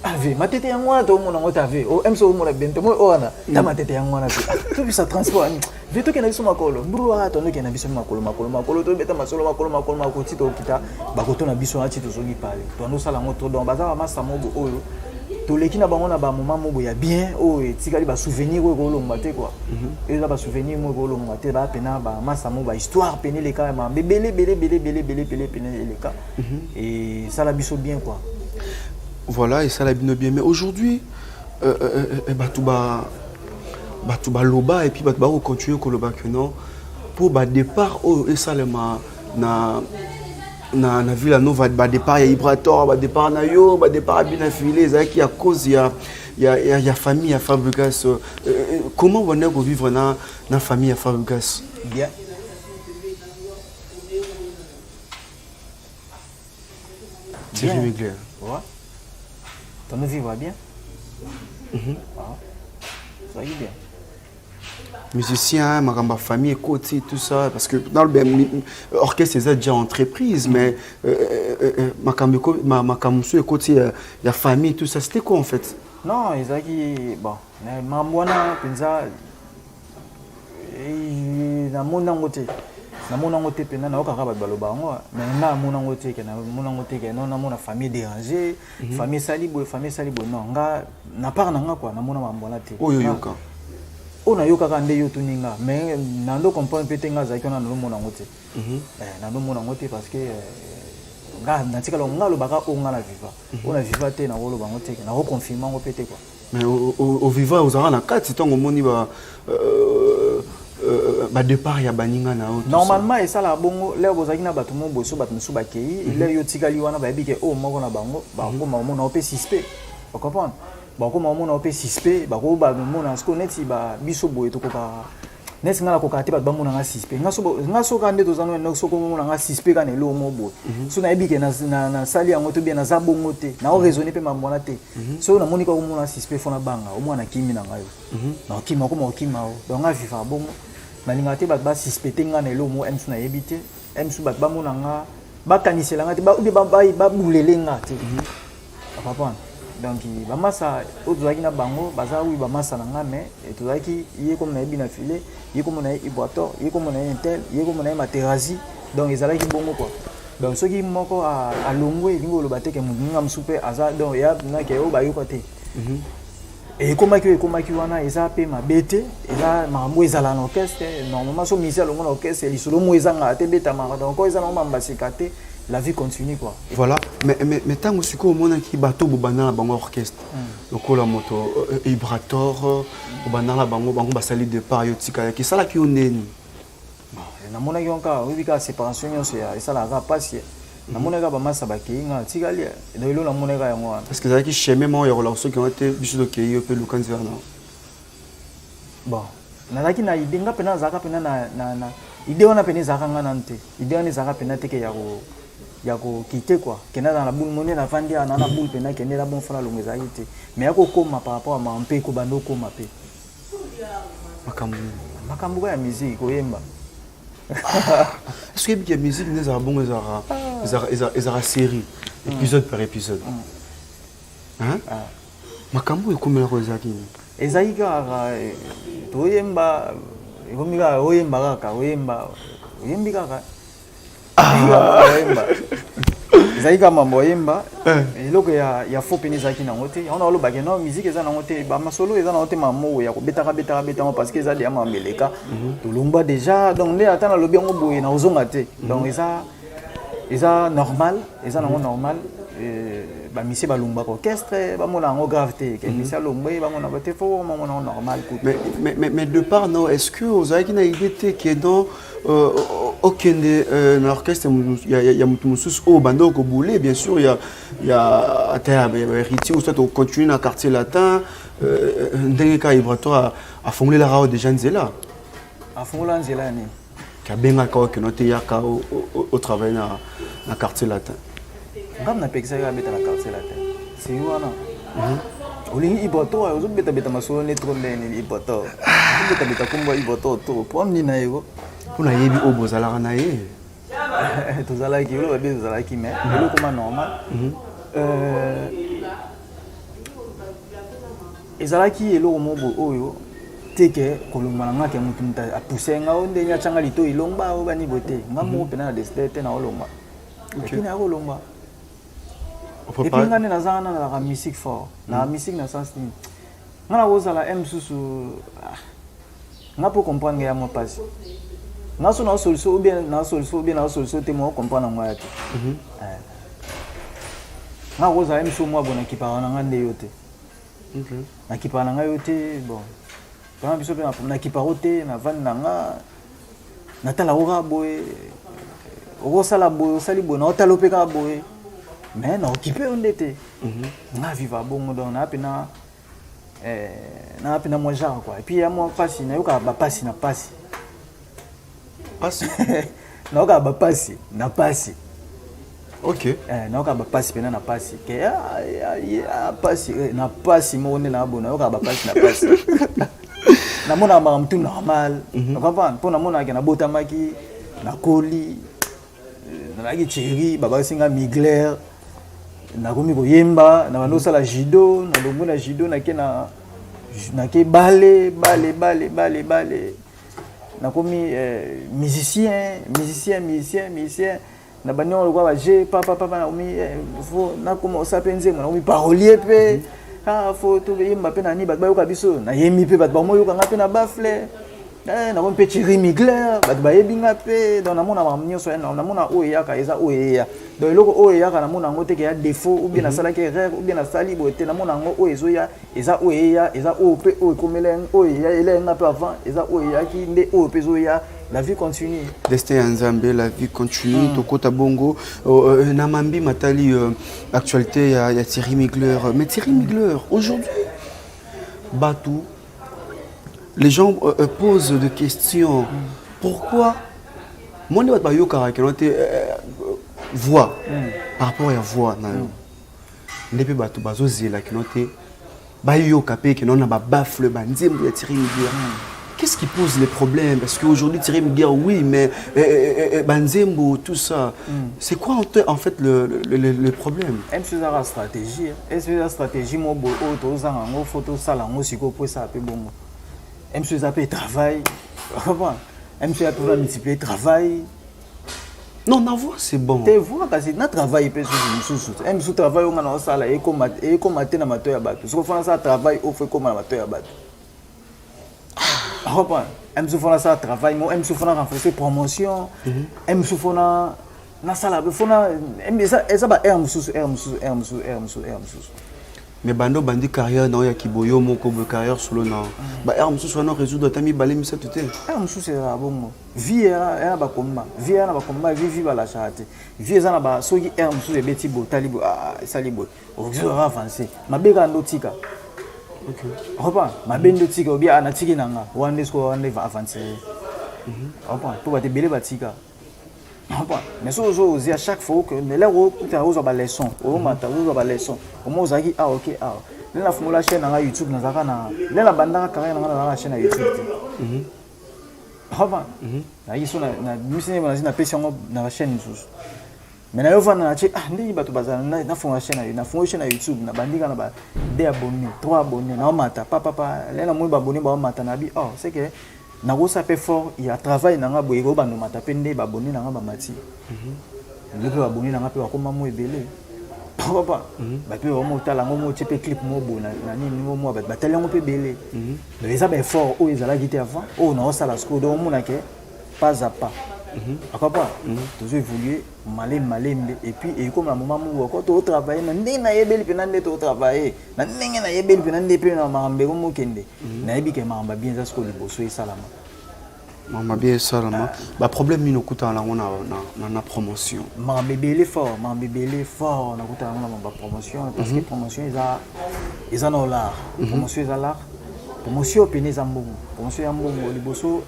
ave matete yango na to mona ngota ave o emso mona bento mo ona ta matete yango na to bisa transport veto kena biso makolo mburu ata no kena biso makolo to beta masolo makolo ti to kita bakoto na biso ati to zongi pale to ando sala ngoto donc baza masa mobo oyo to leki na bango na ba moment mobo ya bien oyo etikali ba souvenir oyo ko longa te quoi eza ba souvenir mo ko longa te ba pena ba masa mobo ba histoire pene le ka ma belé pene le ka et ça la biso bien quoi voilà et ça la bino bien mais aujourd'hui Batuba loba et puis batuba continuer ko loba que non pour ba départ et ça le na ville nova ba départ ya Ibrator ba départ na yo ba départ bina filé ça qui à cause ya famille ya Fabregas comment on est vivre na famille ya Fabregas bien Thierry Migler ouais t'en vivre bien ça y est bien musicien, ma famille, côté, tout ça, parce que dans l'orchestre, c'est déjà entreprise, mais ma côté, il y a famille, tout ça, c'était quoi en fait? Non, ils ont dit, bon, Mamouana, Pinza, na mon côté, pena na okaka ba baloba ngo, mais na mon côté que na famille dérangée, famille salibo, non, nga na part na nga quoi, na mona Mamouana te. Oh yoka. On a yoka kande yo tuninga, mais na ndo comprendre peut-être nga za kona no mona côté. Na no mona côté parce que nga na tika lo nga lo baka o nga la viva. On a viva te na lo bango te, na reconfinement ngo pété quoi. Mais au viva aux arana 4 c'est ton moni ba départ ya baninga na auto. Normalement et ça la bongo là bozaki na bato mo boso bato musu bakei, il yo tikali wana ba bike o moko na bango, ba ko mamu na op 6p. Vous comprenez? Ba ko mamu na op 6p, ba ko ba mo na sko neti ba biso boye to ko ka neti ngala ko ka te ba mo na 6p. Ngaso ka ndeto zano na so ko mo na 6p ka ne lo mo boye. So na bike na sali yango to bien na za bongo te. Na o raisonner pe mamona te. So na moni ko mo na 6p fona banga, o mo na kimi na ngayo. Na kimi ko mo kimi o. Donc nga viva bongo. Nalinga te bat ba suspecter nga na lo mo MC na yebite MC bat ba mo nga ba kanisela nga te ba ubi ba bulele nga te papa donc ba masa ozaki na bango baza wi ba masa na nga mais etozaki ye comme na yebi na filet ye comme na iboator ye comme na intel ye comme na materazi donc ezalaki bongo quoi donc soki moko a longwe lingo lo bateke munga msupe aza donc ya na ke o ba yuko te et comment wana eza pe mabete eza mambo eza la orchestre normalement so musicien longo orchestre li solo mo eza nga te beta mara donc ko eza no mamba sikate la vie continue quoi. Voilà, mais tango siko mona ki bato bobana na bango orchestre lokola moto vibrator bobana na bango basali de part yo tika ki sala ki oneni na mona ki onka ubika séparation nyonso ya sala ka pasi na moneka ba masa ba kinga tikali na ilo na moneka ya mwana parce que ça qui chemin mo ya relation qui ont été biso de kiyo pe lukanzi wana bon na laki na idenga pena zaka pena na ide wana pena zaka ngana nte ide wana zaka pena teke ya ko quitter quoi kena dans la boule monnaie na vandi na boule pena kena la bon fala longeza ite mais yako koma par rapport à mampe ko bando koma pe makambu ya musique oyemba. Est-ce que la musique n'est pas bon, ils série, épisode par épisode. Hein? Makambo est comme la rose qui. Ezaïka, oyemba, oyemba, oyemba, oyemba, oyemba. Ezaïka mambo oyemba. Et là que y a faux pénis qui n'a ngoté. On a le bagage non musique eza na ngoté. Ba masolo eza na ngoté mambo ya ko betaka parce que eza dia mambeleka. Tolomba déjà donc ne atana lobi ngo boye na ozonga te. Donc eza normal, eza na normal. Ba misi ba lumba orchestre ba mona ngo grave te. Que misi lomba ba mona ba te fo mona normal. Mais de part non, est-ce que vous avez une idée qui est dans aucun orchestre il y a mutumusus au bando ko boulé bien sûr il y a héritier ou soit on continue dans quartier latin ndenge ka vibratoire a fondé la radio de Janzela a fondé la Janzela ni ka benga ka que noté yaka au travail na quartier latin ngam na pekisa ka beta na quartier latin c'est wana olingi iboto ozo beta masolo ne trop ndene iboto beta kumba iboto to pomni na yego pour na yebi obozala na ye tozalaki lo babe tozalaki mais le comment normal ezalaki elo mobo oyo teke kolomba na ngaka mutu muta a pousser nga onde nya changa lito ilomba o bani bote ngamo pena na destin na olomba lakini a kolomba et puis ngane na zana na la musique fort na musique na sens ni ngana wozala msusu ngapo comprendre ya mo passe naso na solution ou bien na solution te mo comprendre ngwa yake nga wozala msusu mo bona kipara na ngande yote na kipara na nga yote bon quand biso na kipara te na van na nga na tala ora boy o sala boy sali boy na otalope ka boy mais na occupé ondete na viva bongo donc na pena moi genre quoi et puis ya moi passe na yoka ba passe na passe na yoka ba passe na passe OK na yoka ba passe pena na passe ke ya passe na passe mo ne na bona yoka ba passe na passe namona makambo tout normal comprendre mpo namonaki nabotamaki nakoli nalaki chéri babasinga migler nakomi koyemba na bandosala judo nalongo na judo nake bale nakomi musicien na banio lokwa baje papa nakomi fo nakoma osape nzembo nakomi parolier pe faut to yemba pe nani bato bayoka biso nayemi pe bato bamoyoka nga pe na bafle nakomi mpe Thierry Migler bato bayebi nga pe donc namona makambo nyonso namona oyo eyaka eza oyo eya donc eloko oyo eyaka namona yango teke ya défaut ou bien nasalaki erreur ou bien nasali boye te namona yango oyo ezoya eza oyo eya eza oyo mpe oyo ekomela oyo eya nga mpe avant eza oyo eyaki nde oyo mpe ezoya. La vie continue. Destin Nzambe, la vie continue. Tokota Bongo, Namambi Matali, actualité, il y a Thierry Migler. Mais Thierry Migler, aujourd'hui, Batou, les gens posent des questions. Pourquoi moi, je ne sais pas si voix par rapport à voix. Je ne sais pas si Thierry Migler. Qu'est-ce qui pose les problèmes? Parce qu'aujourd'hui, Thierry Migler, oui, mais Banzembo, tout ça. C'est quoi en fait le problème? C'est la stratégie. C'est la stratégie. Moi, je photo ça, ça travail. Je multiplier travail. Non, la voix, c'est bon. Tu vois, parce que notre travail est sous travail, on a ça, et comme matin, on a battu. Ce qu'on fait, ça travail, on fait comme on a battu. M. Soufona ça travail, M. Soufona renforcer promotion, M. Soufona na sala befona ça ba M. Mais bando bandi carrière non ya kiboyo moko be carrière solo non. Ba M. Soufona résoudre tami balé mi ça tout est. M. Soufona bon. Vie ya ba komba, vie na ba komba, vie ba la chate. Vie za na ba soki M. Soufona beti bo talibo salibo. On va avancer. Mabeka ndotika. Okay. Repas, ma bende tika ou bien anatiki nanga, wande sko wande va avancer. Repas, pour te belé batika. Repas, mais so à chaque fois que mais là où tu as aux leçon, au matin aux leçon. Au moins zaki OK Là la formula chaîne na YouTube na zaka na. Là la banda carrière na la chaîne YouTube. Repas. Là ils sont na musine na pesi na la chaîne sous. Mais na yo vana na che ndi bato bazana na fonga chaîne na YouTube na bandika na ba 2 abonnés 3 abonnés na mata papa lena moi ba abonné ba mata na bi c'est que na go sape fort il y a travail na nga boye go bando mata pende ba abonné na nga ba mati le pe abonné na nga pe akoma mo ebele papa ba pe o mo tala ngo mo chepe clip mo bona na nini mo ba tala ngo pe belé mais ça ba fort o ezala gité avant o na o sala sko do mo na ke pas à pas. Papa, toujours évolué, malembe et puis et comme la maman mou quand tu travailles, na ndé na yebeli pe na ndé tu travailler, na ndé na yebeli pe na ndé pe na mambe ko mokende. Na yebi ke mamba bien ça ce ko liboso e salama. Mamba bien salama. Ba problème mino kuta la na promotion. Mambe belé fort na kuta na promotion parce que promotion ils en ont l'art. Promotion ils ont l'art. Promotion pe ne zambongo. Promotion zambongo liboso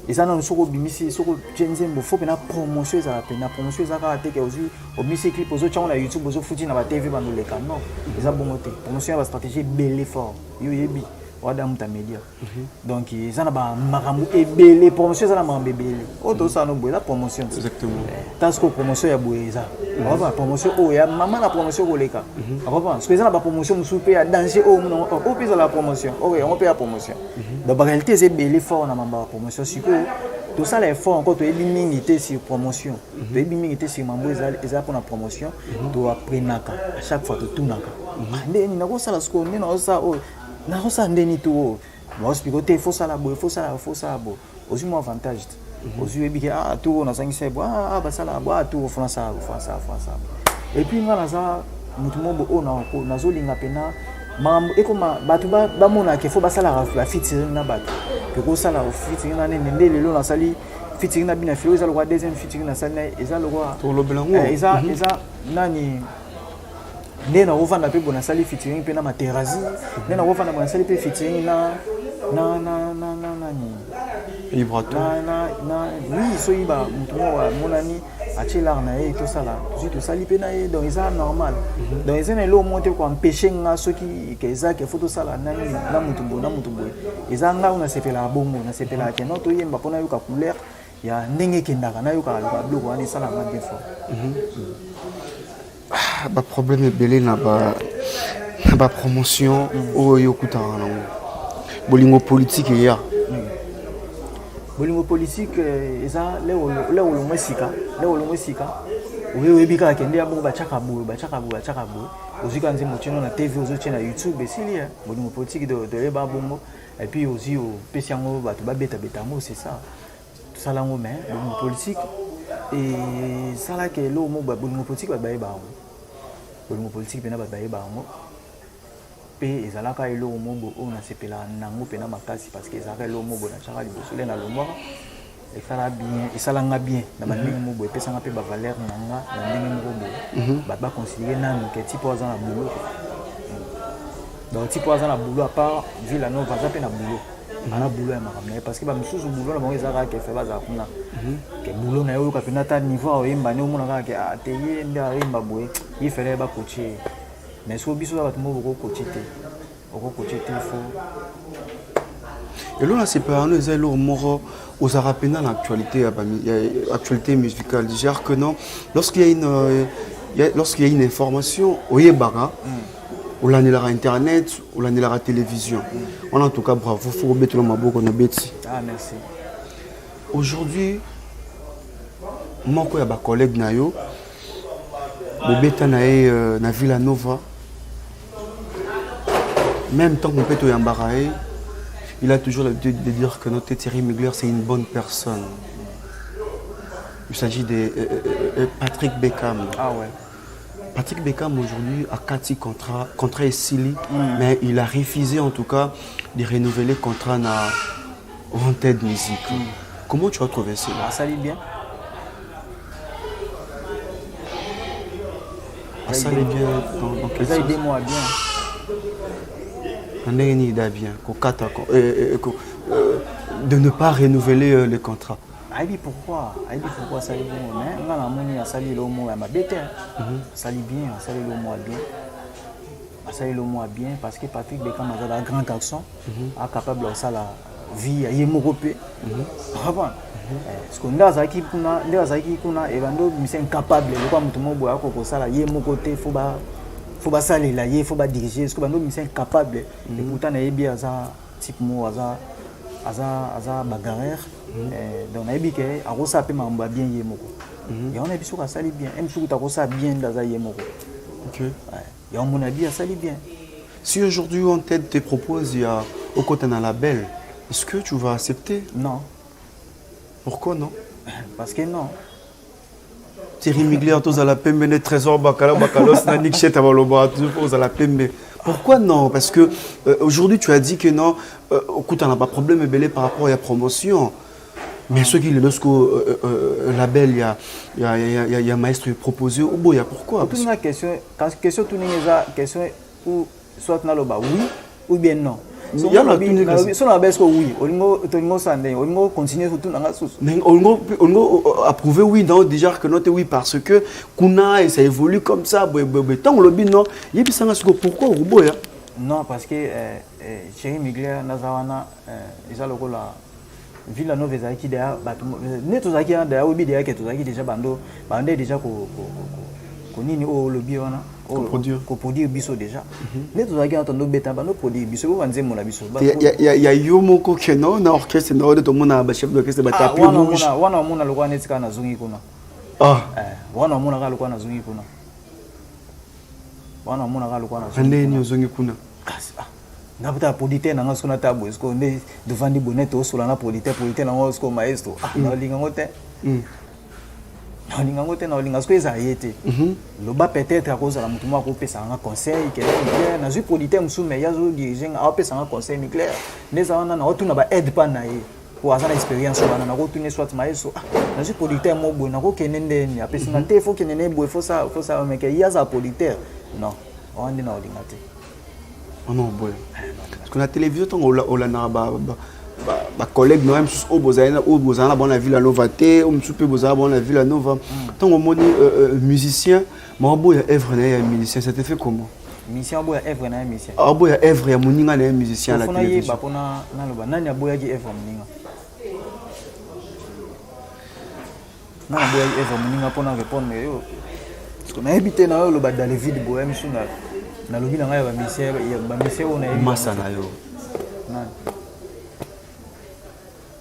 et ça non soko bimisi soko jenzembo faut pena promotion za pena promotion za ka teke aussi au bimisi clip ozo tchanga na YouTube ozo futi na ba TV bando leka non eza bongo te promotion ba stratégie belé fort yo yebi wada muta media donc ça na ba maramu e belé promotion za na mambe belé auto ça no boy la promotion exactement tasco promotion ya boyeza on va promotion o ya maman la promotion ko leka on va parce que ça na ba promotion musupe ya danger o non o pisa la promotion OK on peut la promotion donc en réalité c'est belé fort na mamba promotion tout ça l'effort encore tu es limité sur promotion tu es limité sur mambo eza pour la promotion tu apprenaka à chaque fois tu tournaka ndeni na ko sala sko ndeni na ça o na ko sa ndeni tout moi spigote faut ça la bo aussi mon avantage aussi ebi tout na sangi sebo ba sala bo tout français et puis ngala za mutu mobo o na zolinga pena mambo ekoma batu ba mona ke faut ba sala la featuring na batu que ko sala featuring na nende lelo na sali featuring na bina filo eza le deuxième featuring na sali eza le roi to lo belango eza nani nena ovanda pe bona sali featuring pe na materazi nena ovanda bona sali pe featuring na nani Vibrato oui so iba mutu wa monani achelar na ye tout ça là tout ça li pe na ye donc ça normal donc ils ont l'eau monter quoi empêcher nga ceux qui ça que photo ça là na mutu bo ils ont nga on a sepela bongo na sepela ke no to yemba pona yo ka couleur ya ndenge kendaka na yo ka bloko ani ça la bien fort ba problème belé na ba promotion o yo kutana na bolingo politique ya bolingo politique eza le olongo sika oui bika kende ya bongo bachaka boy ozika nze motino na TV ozotia na YouTube esili bolingo politique de leba bongo et puis aussi au pesiango bato ba beta mo c'est ça tout ça lango mais bolingo politique et ça là que lo mo bolingo politique ba ba bolingo politique pena ba ba pe ezalaka elo mobo on a sepela nango pena makasi parce que ezalaka elo mobo na chaka liboso le na lomba esalanga bien na bandenge mobo epesanga pe ba valeur nanga na ndenge mobo ba considérer nanu que type oza na boulot donc type oza na boulot à part ville no va pe na boulot ana boulot ya makamna parce que ba misusu boulot na bango ezalaka ke fe baza kuna ke boulot na yo ka pena ta niveau oyemba ne omona kaka ke atelier nda yemba boye il fallait ba coacher mais si vous avez un coaché, il faut. Et là, c'est pas un zèle au moro aux arapena l'actualité musicale. Dire que non, lorsqu'il y a une information, au Yébara, ou l'année la internet, ou l'année la télévision. En tout cas, bravo, il faut mettre le mabo qu'on a bêti. Ah, merci. Aujourd'hui, moi, il y a des collègues nayo, bobeta nae na Villa Nova. Même tant qu'on peut te embarrasser, il a toujours l'habitude de dire que notre Thierry Mugler, c'est une bonne personne. Il s'agit de Patrick Beckham. Ah ouais. Patrick Beckham aujourd'hui a 4 contrat est Silly, mais il a refusé en tout cas de renouveler le contrat na Wanted Music. Comment tu as trouvé cela? Ah, ça allait bien. Ah, ça allait bien dans quel ça sens? aidé moi bien. De ne pas renouveler les contrats. Aïe pourquoi ça allait bien? Mais on a moni à salir le mot à ma bête. Ça allait bien, ça allait le mot bien. Ça allait le mot bien parce que Patrick Beckham a un grand garçon, a capable de ça la vie à Yemokopé. Parce qu'on a zaki kuna et bando mais c'est incapable le quoi mutumo boya ko ça la Yemokoté faut pas saler là, faut pas diriger parce que bando mais c'est incapable et pourtant na yebi aza type mo aza bagarreur donc na yebi ke akosa pe mamba bien Yemoko et on a biso ka sali bien même si ta kosa bien daza Yemoko. OK. Et on mon avis sali bien. Si aujourd'hui on t'aide te propose il y a au côté d'un label, est-ce que tu vas accepter? Non. Pourquoi non? Parce que non. Thierry Mugler, tous à la PMB, les trésors Bakalos, Nanik Chet, Avaloba, tous à la PMB. Pourquoi non? Parce que aujourd'hui tu as dit que non, écoute, on n'a pas de problème par rapport à la promotion. Mais ceux qui le label, il y a maestro proposé, il y a pourquoi? Toute une question, où soit oui ou bien non. Si on a oui, on va continuer sur tout on a approuvé oui, non, déjà que non, oui, parce que Kuna, ça évolue comme ça, tant que le bin, non, il y a pourquoi non, parce que Thierry Mugler, Nazawana, ils ont le rôle à Villa Nova, qui déjà, net aux acquis, d'ailleurs, ou bien que tous acquis déjà, bandé déjà konini o lobby wana ko produire biso déjà net tous acquis entendre beta bando produire biso ko vanze mona biso ya yo moko ke non na orchestre na de to mona ba chef d'orchestre ba tapis rouge wana mona lokwa netika na zungi kuna wana mona ka lokwa na zungi kuna wana mona ka lokwa na zungi ande ni zungi kuna ngapata producteur na ngaso na tabo esko nde devant di bonnet o sola na producteur na ngaso maestro na linga ngote na ngote na linga sko ezayete loba peut-être à cause la mutu moko pesa nga conseil que na zu producteur musu mais yazo diriger a pesa nga conseil Mugler neza wana na otuna ba aide pa na ye pour avoir expérience wana na retourner soit maestro na zu producteur mo bo na ko kenende ni apesa na te faut kenene bo faut ça mais que yaza producteur non on dit na linga te. Oh non, boy. Parce que la télévision, on a ba collègue no même au bozana bon la ville à Novaté ou msupe bozana bon la ville à Nova tant on moni musicien mabo ya Evre na ya musicien ça te fait comment musicien boya Evre na musicien boya Evre ya moninga na musicien la télévision ba pona na loba nani aboya ki Evre moninga na boya Evre moninga pona répondre yo parce que na habité na yo loba dans les vides boya msuna na lobi na ngaya ba musicien on a masa na yo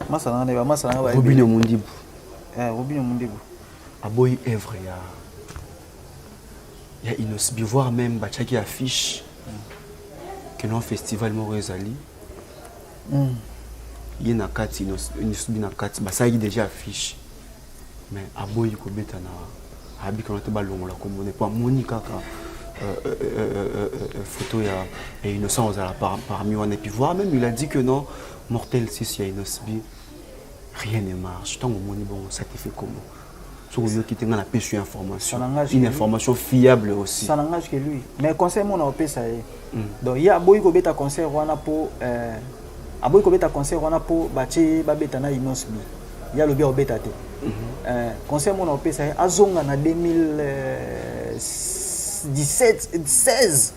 masana na ba masana ba Robinho Mundibu Robinho Mundibu aboyi Evre ya Inosbi voire même bachaki affiche que non festival moko ezali ye na kati Inosbi na kati basaki déjà affiche mais aboyi kobeta na abi kana te balongola komone po moni kaka photo ya Innocent ozala parmi wana et puis voir même il a dit que non Mortel 6 ya Inosbi rien ne marche tant au moni bon ça te fait comment sur le qui tenga na pêche une information fiable aussi ça n'engage que lui mais conseil mon opé ça donc il y a boy ko beta conseil wana po aboy ko beta conseil wana po bache ba beta na Inosbi il y a le bien obeta te conseil mon opé ça azonga na 2017 16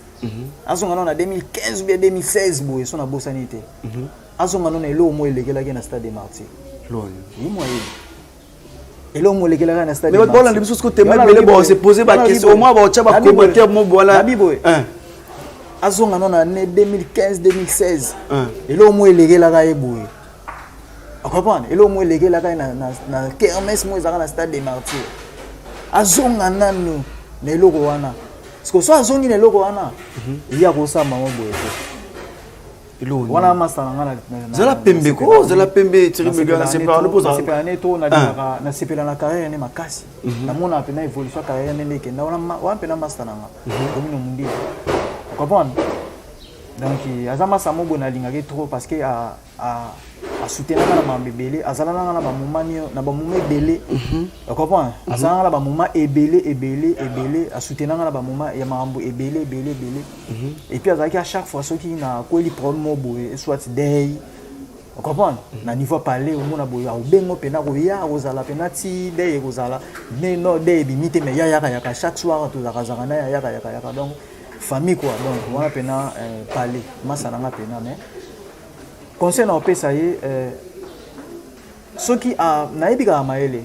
azonga na 2015 ou bien 2016 boy so na bosanité azonga na elo mo elegelaki na stade des Martyrs lon oui moi et là on legelaka na stade mais bon la biso ko témoin mais bon se poser ba question au moins ba tcha ba commentaire mo voilà azonga na année 2015 2016 et là on legelaka eboy comprendre et là on legelaka na kermesse mo ezaka na stade des Martyrs azonga nanu na eloko wana parce que so azongi na eloko wana il y a ko sa mamo boy wana masana ngana zala pembe ko zala pembe terrible gars c'est pas le pose c'est pas neto na sepela na carrière ne makasi na mona pena évolution carrière ne ke na wana pena masana nga Robinho Mundibu comprendre donc azama samo bona lingaki trop parce que a soutenir na mambebele azala na ba moment na ba moment belé comprendre azala na ba moment ebele a soutenir na ba moment ya mambo ebele et puis azaki à chaque fois ceux qui na ko li problème boye soit day comprendre na niveau parler au mona boye au bengo pena ko ya ozala pena ti day kozala mais non day bimite mais ya chaque soir to zakazaka na ya donc famille quoi donc on a pena parler masana nga pena mais conseil na opesa ye soki nayebi amaele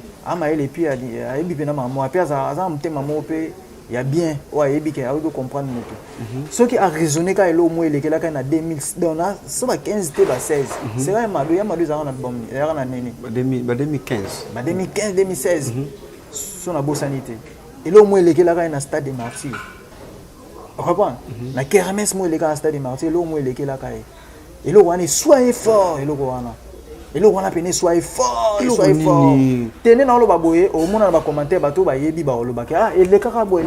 puis ayebi pena mamo puis aza mtema mo pe ya bien o ayebi ke ayebi comprendre moto soki a raisonner ka elo mo elekelaka na 2000 donc na so ba 15 te ba 16 c'est vrai mado za na bom ya na nini ba 2015 2016 so na bosanité elo mo elekelaka na stade des Martyrs comprendre na kermesse mo elekelaka na stade des Martyrs elo mo elekelaka et le roi soyez fort et le roi peine soyez fort tenez dans le baboye au monde va commenter bateau ba yebi ba olobaka et le carabo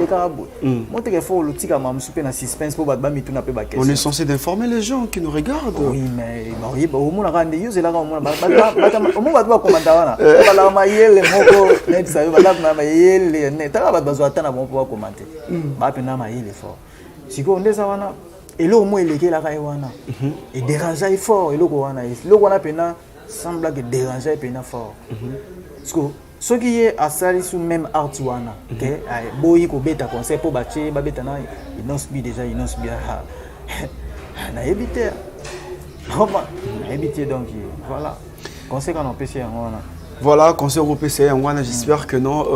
monte que faut le tika mam souper na suspense pour ba mitu na pe ba question on est censé d'informer les gens qui nous regardent oui mais au monde rande yo zela au monde au monde va commenter wana ba la mayele moko net sa ba la mayele net ta ba besoin atana bon pour commenter ba pena mayele fort siko ndeza wana et là au moins les gars là wana et déranger fort et le wana pena semble que déranger pena fort parce que ce qui est à sali sous même art wana que boyi ko beta conseil pour bacher ba beta na Inosbi déjà Inosbi na éviter na éviter donc voilà conseil qu'on empêche wana. Voilà, conseil européen, j'espère que non.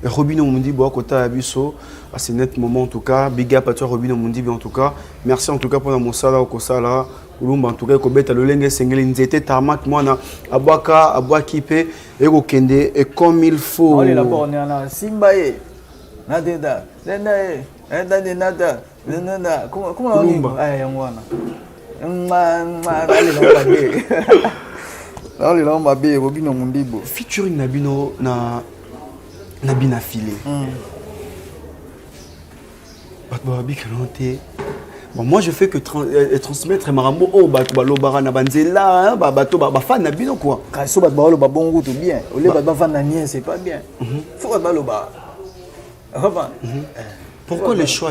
Robinho Mundibu, Kota Abisso, c'est net moment en tout cas. Big up à toi, Robinho Mundibu en tout cas. Merci en tout cas pour mon sala, Okosala. En tout cas, Kobeta, le Lenge Sengeli, Nzete, Tamak, Mwana, Abwaka, Abwakipe, Ego Kende, et comme il faut. Allez, là-bas, on est là. Simbaye, Nadeda, Nendae, Nada, Nada, comment on dit? Ah, Yangwana. Allez, là-bas. Là les gens m'abé Robinho Mundibu featuring Nabino na Nabina filé bon moi je fais que transmettre marambo oh bato balobara na banzela bato ba fan Nabino quoi kaso bato baloba bongo tout bien au lieu bato fan na nien c'est pas bien faut bato baloba pourquoi le choix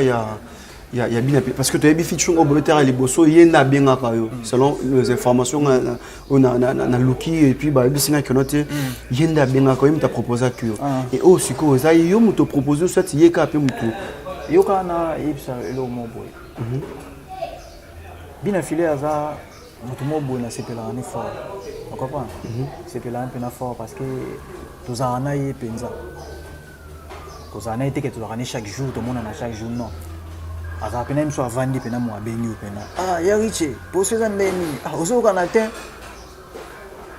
Il y a bien parce que tu as bien fait au Boletera les bossos, il y a bien à selon les informations on a Luki et puis bah il y a noté il y a bien à quand même t'a proposé que et aussi que ça il y a te proposé ça il y a qu'à peu mutu yo kana ipsa elo moboy bien affilé à ça mutu moboy na sepela en fort on comprend sepela un peu na fort parce que tous en a y penza cause en a été que tu l'as chaque jour tout le monde chaque jour non aka pena mso avandi pena mo abengi pena ya riche poseza ndeni ozo kana te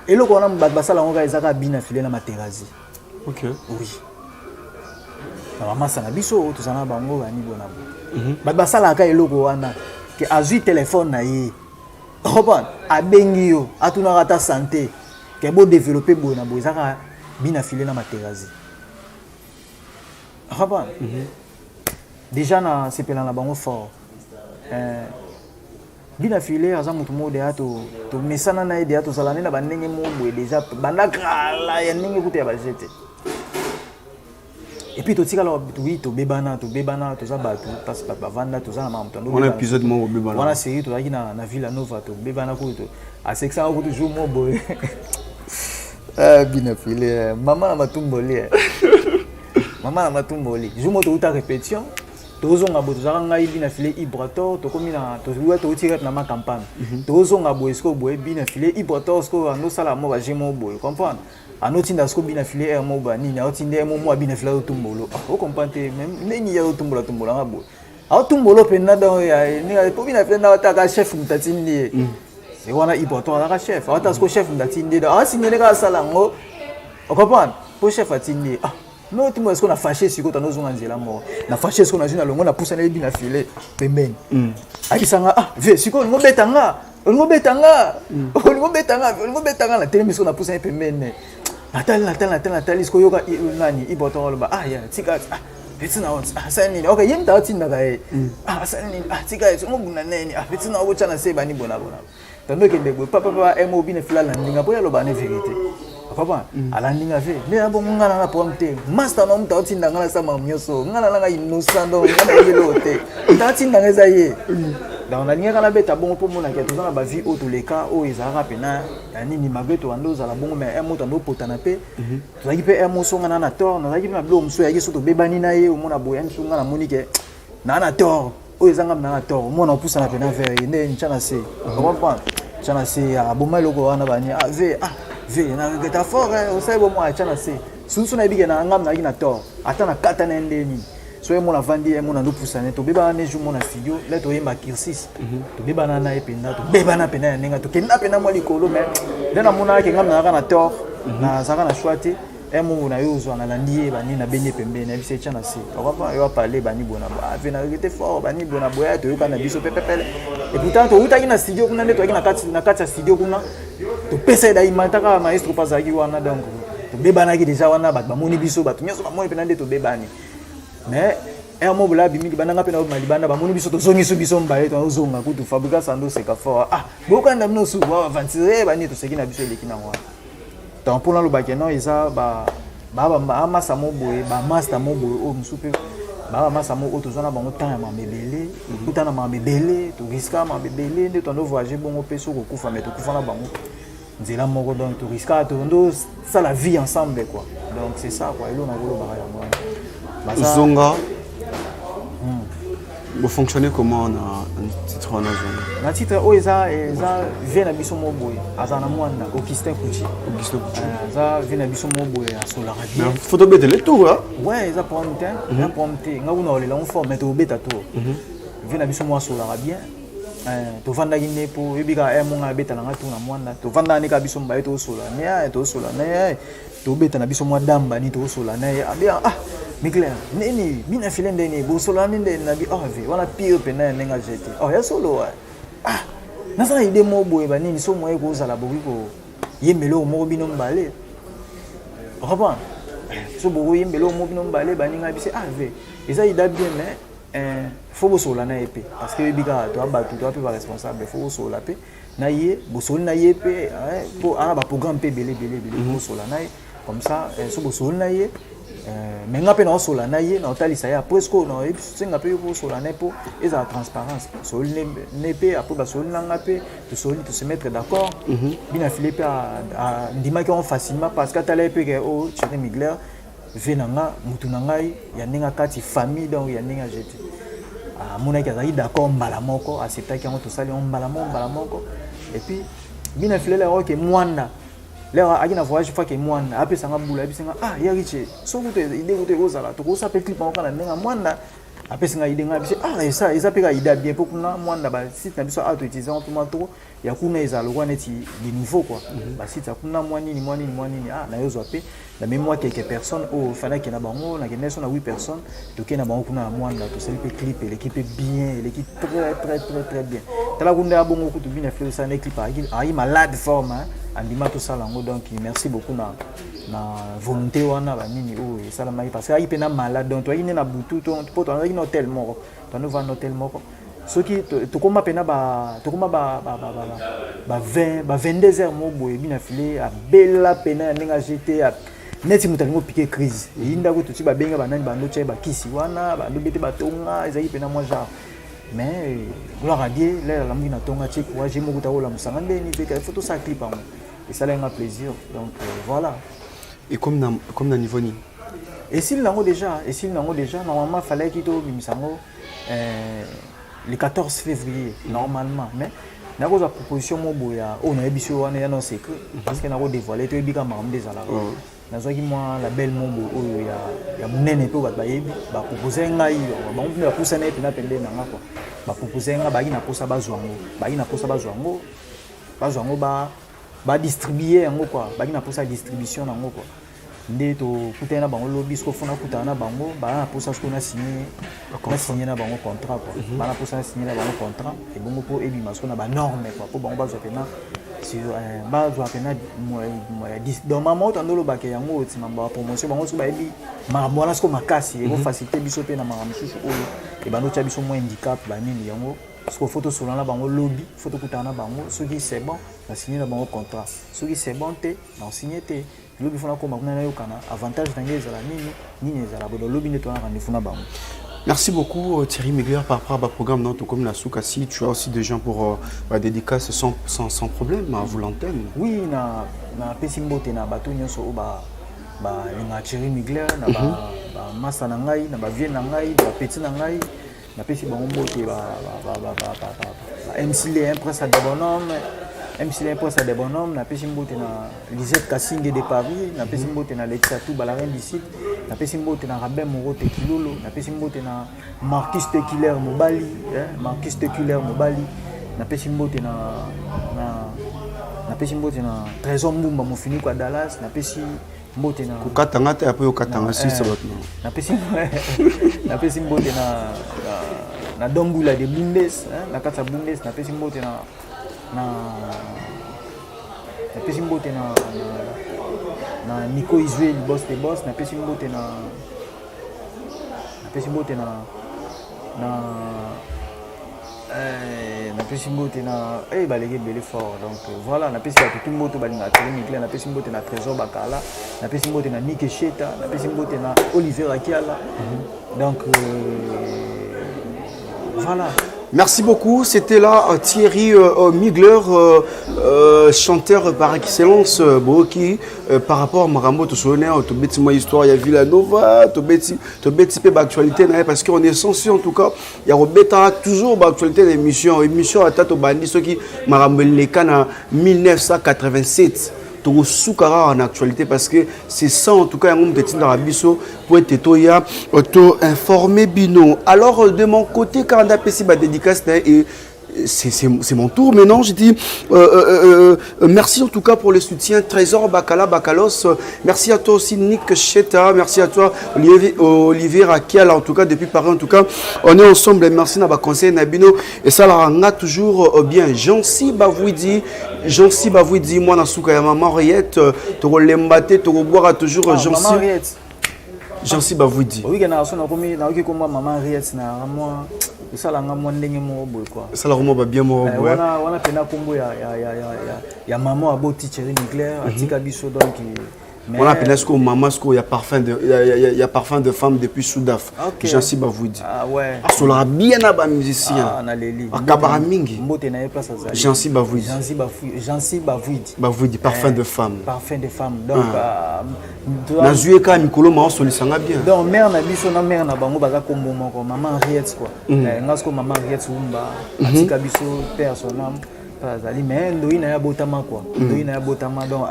eloko na mbat basala ngoka ezaka bina filé na materazi OK oui na masa na biso tozana bango bani bona bat basala ka eloko wana ke azui téléphone na ye oban abengi yo atuna rata santé ke bo développer bona bo ezaka bina filé na materazi oban déjà na sepela na bango fort bina filé aza mutu mode ato to mesana na ide ato salane na bandenge mobwe déjà bandakala ya ndenge kutu ya bajete et puis to tikala oui to bebana to za batu parce que bavanda to za na mamuto on a épisode mo bebana wana série to yaki na Villa Nova to bebana kutu a sexa kutu jour mobwe bina filé mama na matumboli mama na matumboli jour mo to uta répétition tozonga bo tozaka ngai bina filé ibrator to komina to zuwa to tiret na ma campagne tozonga bo esko bo bina filé ibrator esko no sala mo ba jemo bo comprendre anotinda esko bina filé mo ba ni na otinde mo bina filé to tumbolo o comprendre même neni ya tumbola ngabo a tumbolo pena dans ya ni po bina filé na ta ka chef mutatindi e wana ibrator na ka chef ata esko chef mutatindi da asingene ka sala ngo o comprendre po chef atindi non tu est-ce qu'on a fâché si quand nous on la mort na fâché ce qu'on a vu na longo na poussa na bina filé pembeni akisanga ve si ko ngo betanga la télé mission na poussa pembeni natali ce ko yoka nani iboto ba ya tika betina on sani okay yem ta tinda ga sani tika ngo buna neni betina obo chana se bani bona tando ke ndego papa emo bina fila la ndinga boya lo ba ne vérité papa alandinga fe ne abo ngana na pomte master no mta otinda ngana sama myoso ngana nanga innocent ngana yelo te ta tinda ngeza ye dans la ligne kana beta bon pour mona ke tozana ba vie auto les cas o ezara pena yani ni magreto ando za la bon mais un moto ando potana pe tozaki pe un moso ngana na tor na zaki na blo mso yaki soto bebani na ye o mona boyan so ngana monike na tor o ezanga na tor mona opusa na pena vers ne nchana se comprendre nchana se aboma loko wana bani ve na ngeta fort o sai bo mo achana se sunsu na bige na ngam na ina tor ata na kata na ndeni so e mo na vandi e mo na lupusa ne to beba na ju mo na studio let o yemba kirsis to beba na na ependa to beba na pena nenga to kenda pena mo likolo mais dena mo na ke ngam na na tor na zaka na shwati e mo na yo zo na landie bani na benye pembe na bise chana se o pa yo parler bani bona ba ve na ngete fort bani bona boya to yo kana biso pepepele et pourtant to utaki na studio kuna ne to yaki na kati studio kuna to pesa da imataka maestro pazaki wana donc to bebana ki déjà wana bat ba moni biso bat nyoso ba moni penande to bebani mais un mot là bimi bananga pena ba malibanda ba moni biso to zongi biso mbaye to zonga ku to fabrica sando seka fort bokanda mno su wa avancer ba ni to seki na biso leki na wa donc pour lo bakeno isa ba masa mo boy ba master mo boy o msupe ba masa mo o to zona bango temps ya mabebele kutana mabebele to riska mabebele nde to ndo voyager bongo peso ko kufa mais to kufa na bango nzela moko donc to riska to ndo ça la vie ensemble quoi donc c'est ça quoi ilo na golo ba ya moi zonga vous fonctionnez comment na titre na zonga na titre o eza vient na biso mo boy azana mwana Augustin Kuchi za vient na biso mo boy ya sola radio photo bête le tout ouais eza prompte na prompte nga una olela on forme to beta to vient na biso mo sola radio to vanda gine po yebika monga beta na ngatu na mwana to vanda ni ka biso mbaye to sola ne to beta na biso mo damba ni to sola ne abia Miguel nini mina file ndeni bo sola ninde na bi ve wana pire pena nenga jete ya solo nasa ide mo boye ba nini so moye ko zala bobi ko yembelo mo bino mbale roba so bo yembelo mo bino mbale ba ninga bise ve eza ida bien mais faut bo sola na epé parce que bika to abatu to ape ba responsable faut bo sola pe na ye bo sola na ye pe pour ba programme pe belé bo sola na comme ça so bo sola na ye mais nga pe na sola na ye na otalisa ya presque na esenga pe ko sola na po eza transparence sol ne pe après ba sol na nga pe to soli to se mettre d'accord bina filé pe a ndima ki on facilement parce que tala pe ke o Thierry Mugler venanga mutu na ngai ya ninga kati famille donc ya ninga jete mona ki azali d'accord mbala moko accepta ki on to sali on mbala moko et puis bina filé la ke mwanda là akina voyage fois que mwana ape sanga bula ape sanga ya riche so kuto ide kuto ozala to ko sa pe clip encore na ndenga mwana ape sanga ide nga bisi ça pe ka ida bien pour kuna mwana ba site na biso auto utiliser on peut trop ya kuna ezala kwa neti di niveau quoi ba site kuna mwani ni na yozo ape la mémoire quelques personnes au fana ki na bango na keneso na 8 personnes to ke na bango kuna mwana to sali pe clip l'équipe est bien l'équipe très bien tala kunda bongo kutu bina fait ça na clip a malade forme andima to sala ngo donc merci beaucoup na volonté wana ba nini o et sala mai parce que ayi pena malade donc to ayi na butu to poto ayi na hotel moko to no va na hotel moko soki to koma pena ba 22 heures mo boye bina filé a bella pena ninga jeté neti mutali mo piquer crise yinda ko to ti ba benga banani ba no tche ba kisi wana ba do bete ba tonga ezaki pena moi genre mais gloire à Dieu là la muna tonga tche quoi j'ai mo kuta ola musanga ndeni pe ka photo ça clip et ça a un plaisir donc voilà et comme na niveau ni et s'il n'en a déjà normalement fallait qu'il to bimisango le 14 février normalement mais na cause la proposition mo boya on a biso wana ya non secret parce que na ko dévoiler to bika maram des ala nazoki moi la belle mombo oyo ya munene pe ba yebi ba proposer ngai ba mpe ba pousa na pena pende na ngako ba proposer ngai ba ina posa bazwango ba distribuer yango quoi ba ina posa distribution nango quoi nde to kutana bango lobby sko fona kutana bango ba na posa sko na signer na bango contrat quoi ba na posa signer na bango contrat et bongo po ebi masko na ba norme quoi po bango bazwa pena sur bazwa pena donc maman tandolo ba ke yango ti mamba promotion bango so ba ebi mabona sko makasi e ko faciliter biso pe na mama msusu oyo e ba no tia biso mo handicap ba nini yango parce que photo sur la bango lobby photo kutana bango ce qui c'est bon na signer na bango contrat ce qui c'est bon te na signer te lobby fona ko makuna na yokana avantage d'angeza la nini ezala bodo lobby ne to na rendez-vous na bango. Merci beaucoup Thierry Mugler par rapport au programme non comme la Soukassi, tu as aussi des gens pour dédicace sans problème à vous l'antenne. Oui na pesimbo te na bato nyonso ba linga Thierry Mugler na ba masa na ngai na ba vie na ngai ba petit na ngai na pesi bango mbote ba MC les Prince de Bonhomme MC les Prince de Bonhomme na pesi mbote na Lisette Kassinge de Paris na pesi mbote na Lexatou Balarin d'ici na pesi mbote na Rabin Moro Tekilolo na pesi mbote na Marcus Tekiller Mobali na pesi mbote na Trésor Mbumba Mofini kwa Dallas na pesi mbote na kukatanga te apo yokatanga sisi batno na pesi mbote na Dombula de Bundes na kata Bundes na pesi mbote na pesi mbote na Nico Israel boss de boss na pesi mbote na pesi mbote na balege belé fort donc voilà na pesi ba tout mbote balinga Thierry Mugler na pesi mbote na Trésor Bakala na pesi mbote na Nick Cheta na pesi mbote na Olivier Akiala donc voilà. Merci beaucoup, c'était là Thierry Mugler, chanteur par excellence, qui par rapport à Marambo, tu souviens, tu bêtis ma histoire, il y a Villanova, tu bêtis peu d'actualité, parce qu'on est censé en tout cas, il y a toujours d'actualité d'émission à Tato Bandi, ceux qui Marambo les cannes en 1987. Soukara en actualité parce que c'est ça en tout cas un petit dans la biso pour être auto-informé bino. Alors de mon côté quand on a passé ma dédicace et c'est mon tour maintenant, je dis merci en tout cas pour le soutien Trésor Bakalos, merci à toi aussi Nick Cheta, merci à toi Olivier Rakial en tout cas depuis Paris en tout cas on est ensemble, merci na ba conseil Nabino et ça là on a toujours bien Jansi Bavouidi moi na souka ya maman Riette to lembate to boire toujours Jansi Bavouidi oui na so na komi na oki komba maman Riette na moi ça là ngamo ndenge mo boy quoi ça là vraiment ba bien mo boy wana pena kombo ya maman aboti Thierry Mugler atika biso donc On a appelé ce qu'on maman, ce qu'il y a parfum de femme depuis Soudaf. J'en suis bavoudi. Ah ouais. Ah, cela bien à musicien. Ah, on a les livres. Ah, kabara mingi. Mbote na ye place azali. J'en suis bavoudi. J'en suis bavoudi. Bavoudi, parfum de femme. Parfum de femme. Donc, na zueka mikolo ma solisanga bien. Donc mère na biso na mère na bango baza kombo moko maman Henriette quoi. Ngasko maman Henriette Umba atika biso père son âme. Azali mais ndoyi na ya botama quoi. Ndoyi na ya botama donc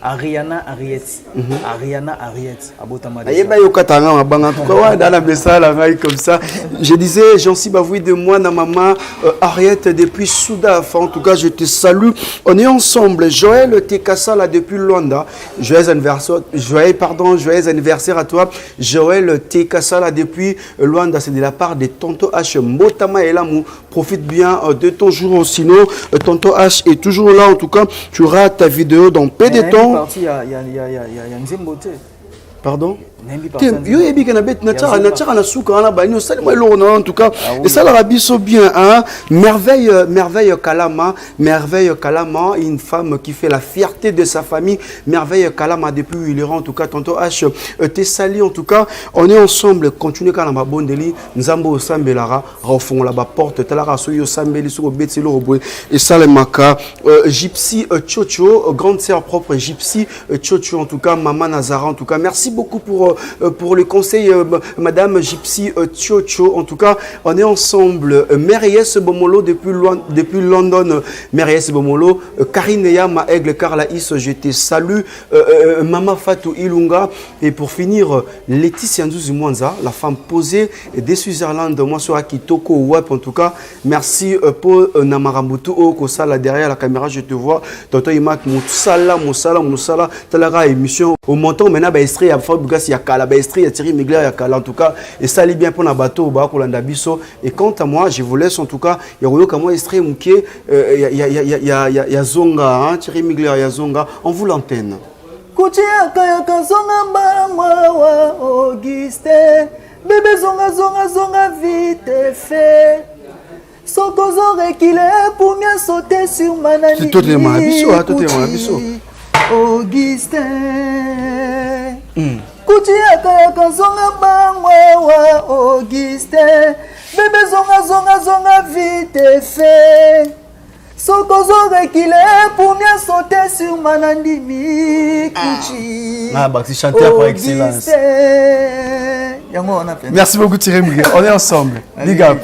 Ariana Ariette. Ariana Ariette. Abotama. Ayeba yokatanga mabanga quoi dans la message comme ça. Je disais j'en suis bavoui de moi na maman Ariette depuis Soudaf. En tout cas, je te salue. On est ensemble. Joël Tekasala depuis Luanda. Joyeux anniversaire à toi. Joël Tekasala depuis Luanda, c'est de la part de Tonto H Motama et Lamou. Profite bien de ton jour sinon Tonto H est toujours là. En tout cas, tu auras ta vidéo dans peu de temps. Il y a Nzembo. Pardon? Yo ebi kana bet na tchara na suka na ba no sali mo lo en tout cas et ça la biso bien hein merveille Kalama une femme qui fait la fierté de sa famille merveille Kalama depuis il est en tout cas Tonto H te sali en tout cas on est ensemble continuer kana ma bondeli nzambo sambelara rafon la ba porte talara so yo sambeli so betelo boy et ça le maka Gypsy Chocho grande sœur propre Gypsy Chocho en tout cas maman Nazara en tout cas merci beaucoup pour le conseil, Madame Gypsy Chocho. En tout cas, on est ensemble. Meryes Bomolo depuis London. Meryes Bomolo. Karine Yama Aigle Carlaïs, je te salue. Mama Fatou Ilunga. Et pour finir, Laetitia Nzuzi Mwanza, la femme posée des Switzerland. Moi, sur Akitoko Web. En tout cas, merci pour Namarambutu Okosala derrière la caméra. Je te vois. Tonton Imak Moussala. Talara émission. Au montant, maintenant, il y a Fabugasi Yakala, Baestri, Thierry Migler Yakala en tout cas, et ça allait bien pour la bateau, Bakolanda Bisso. Et quant à moi, je vous laisse en tout cas, il y a Kamo Estri Mouké, il y a Zonga, Thierry Migler, il y a Zonga, on vous l'antenne. Kuchiaka Zonga Mwa Auguste, bébé Zonga vite fait. Sokozore qu'il est pour bien sauter sur Manani. C'est tout le Bisso. Augustin Kuchiaka zonga bangwa Augustin bébé zonga vite fait Sokozore qu'il est pour bien sauter sur Manandimi Kuchi. Ah bah c'est chanteur par excellence. Merci beaucoup Thierry Miguel. On est ensemble. Big up.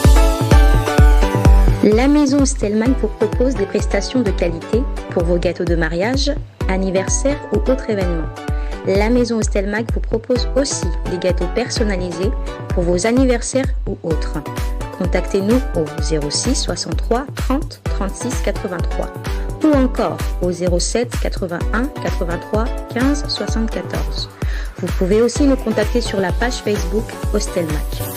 La maison Stelman vous propose des prestations de qualité pour vos gâteaux de mariage, anniversaire ou autres événements. La maison Stelman vous propose aussi des gâteaux personnalisés pour vos anniversaires ou autres. Contactez-nous au 06 63 30 36 83 ou encore au 07 81 83 15 74. Vous pouvez aussi nous contacter sur la page Facebook Hostelmac.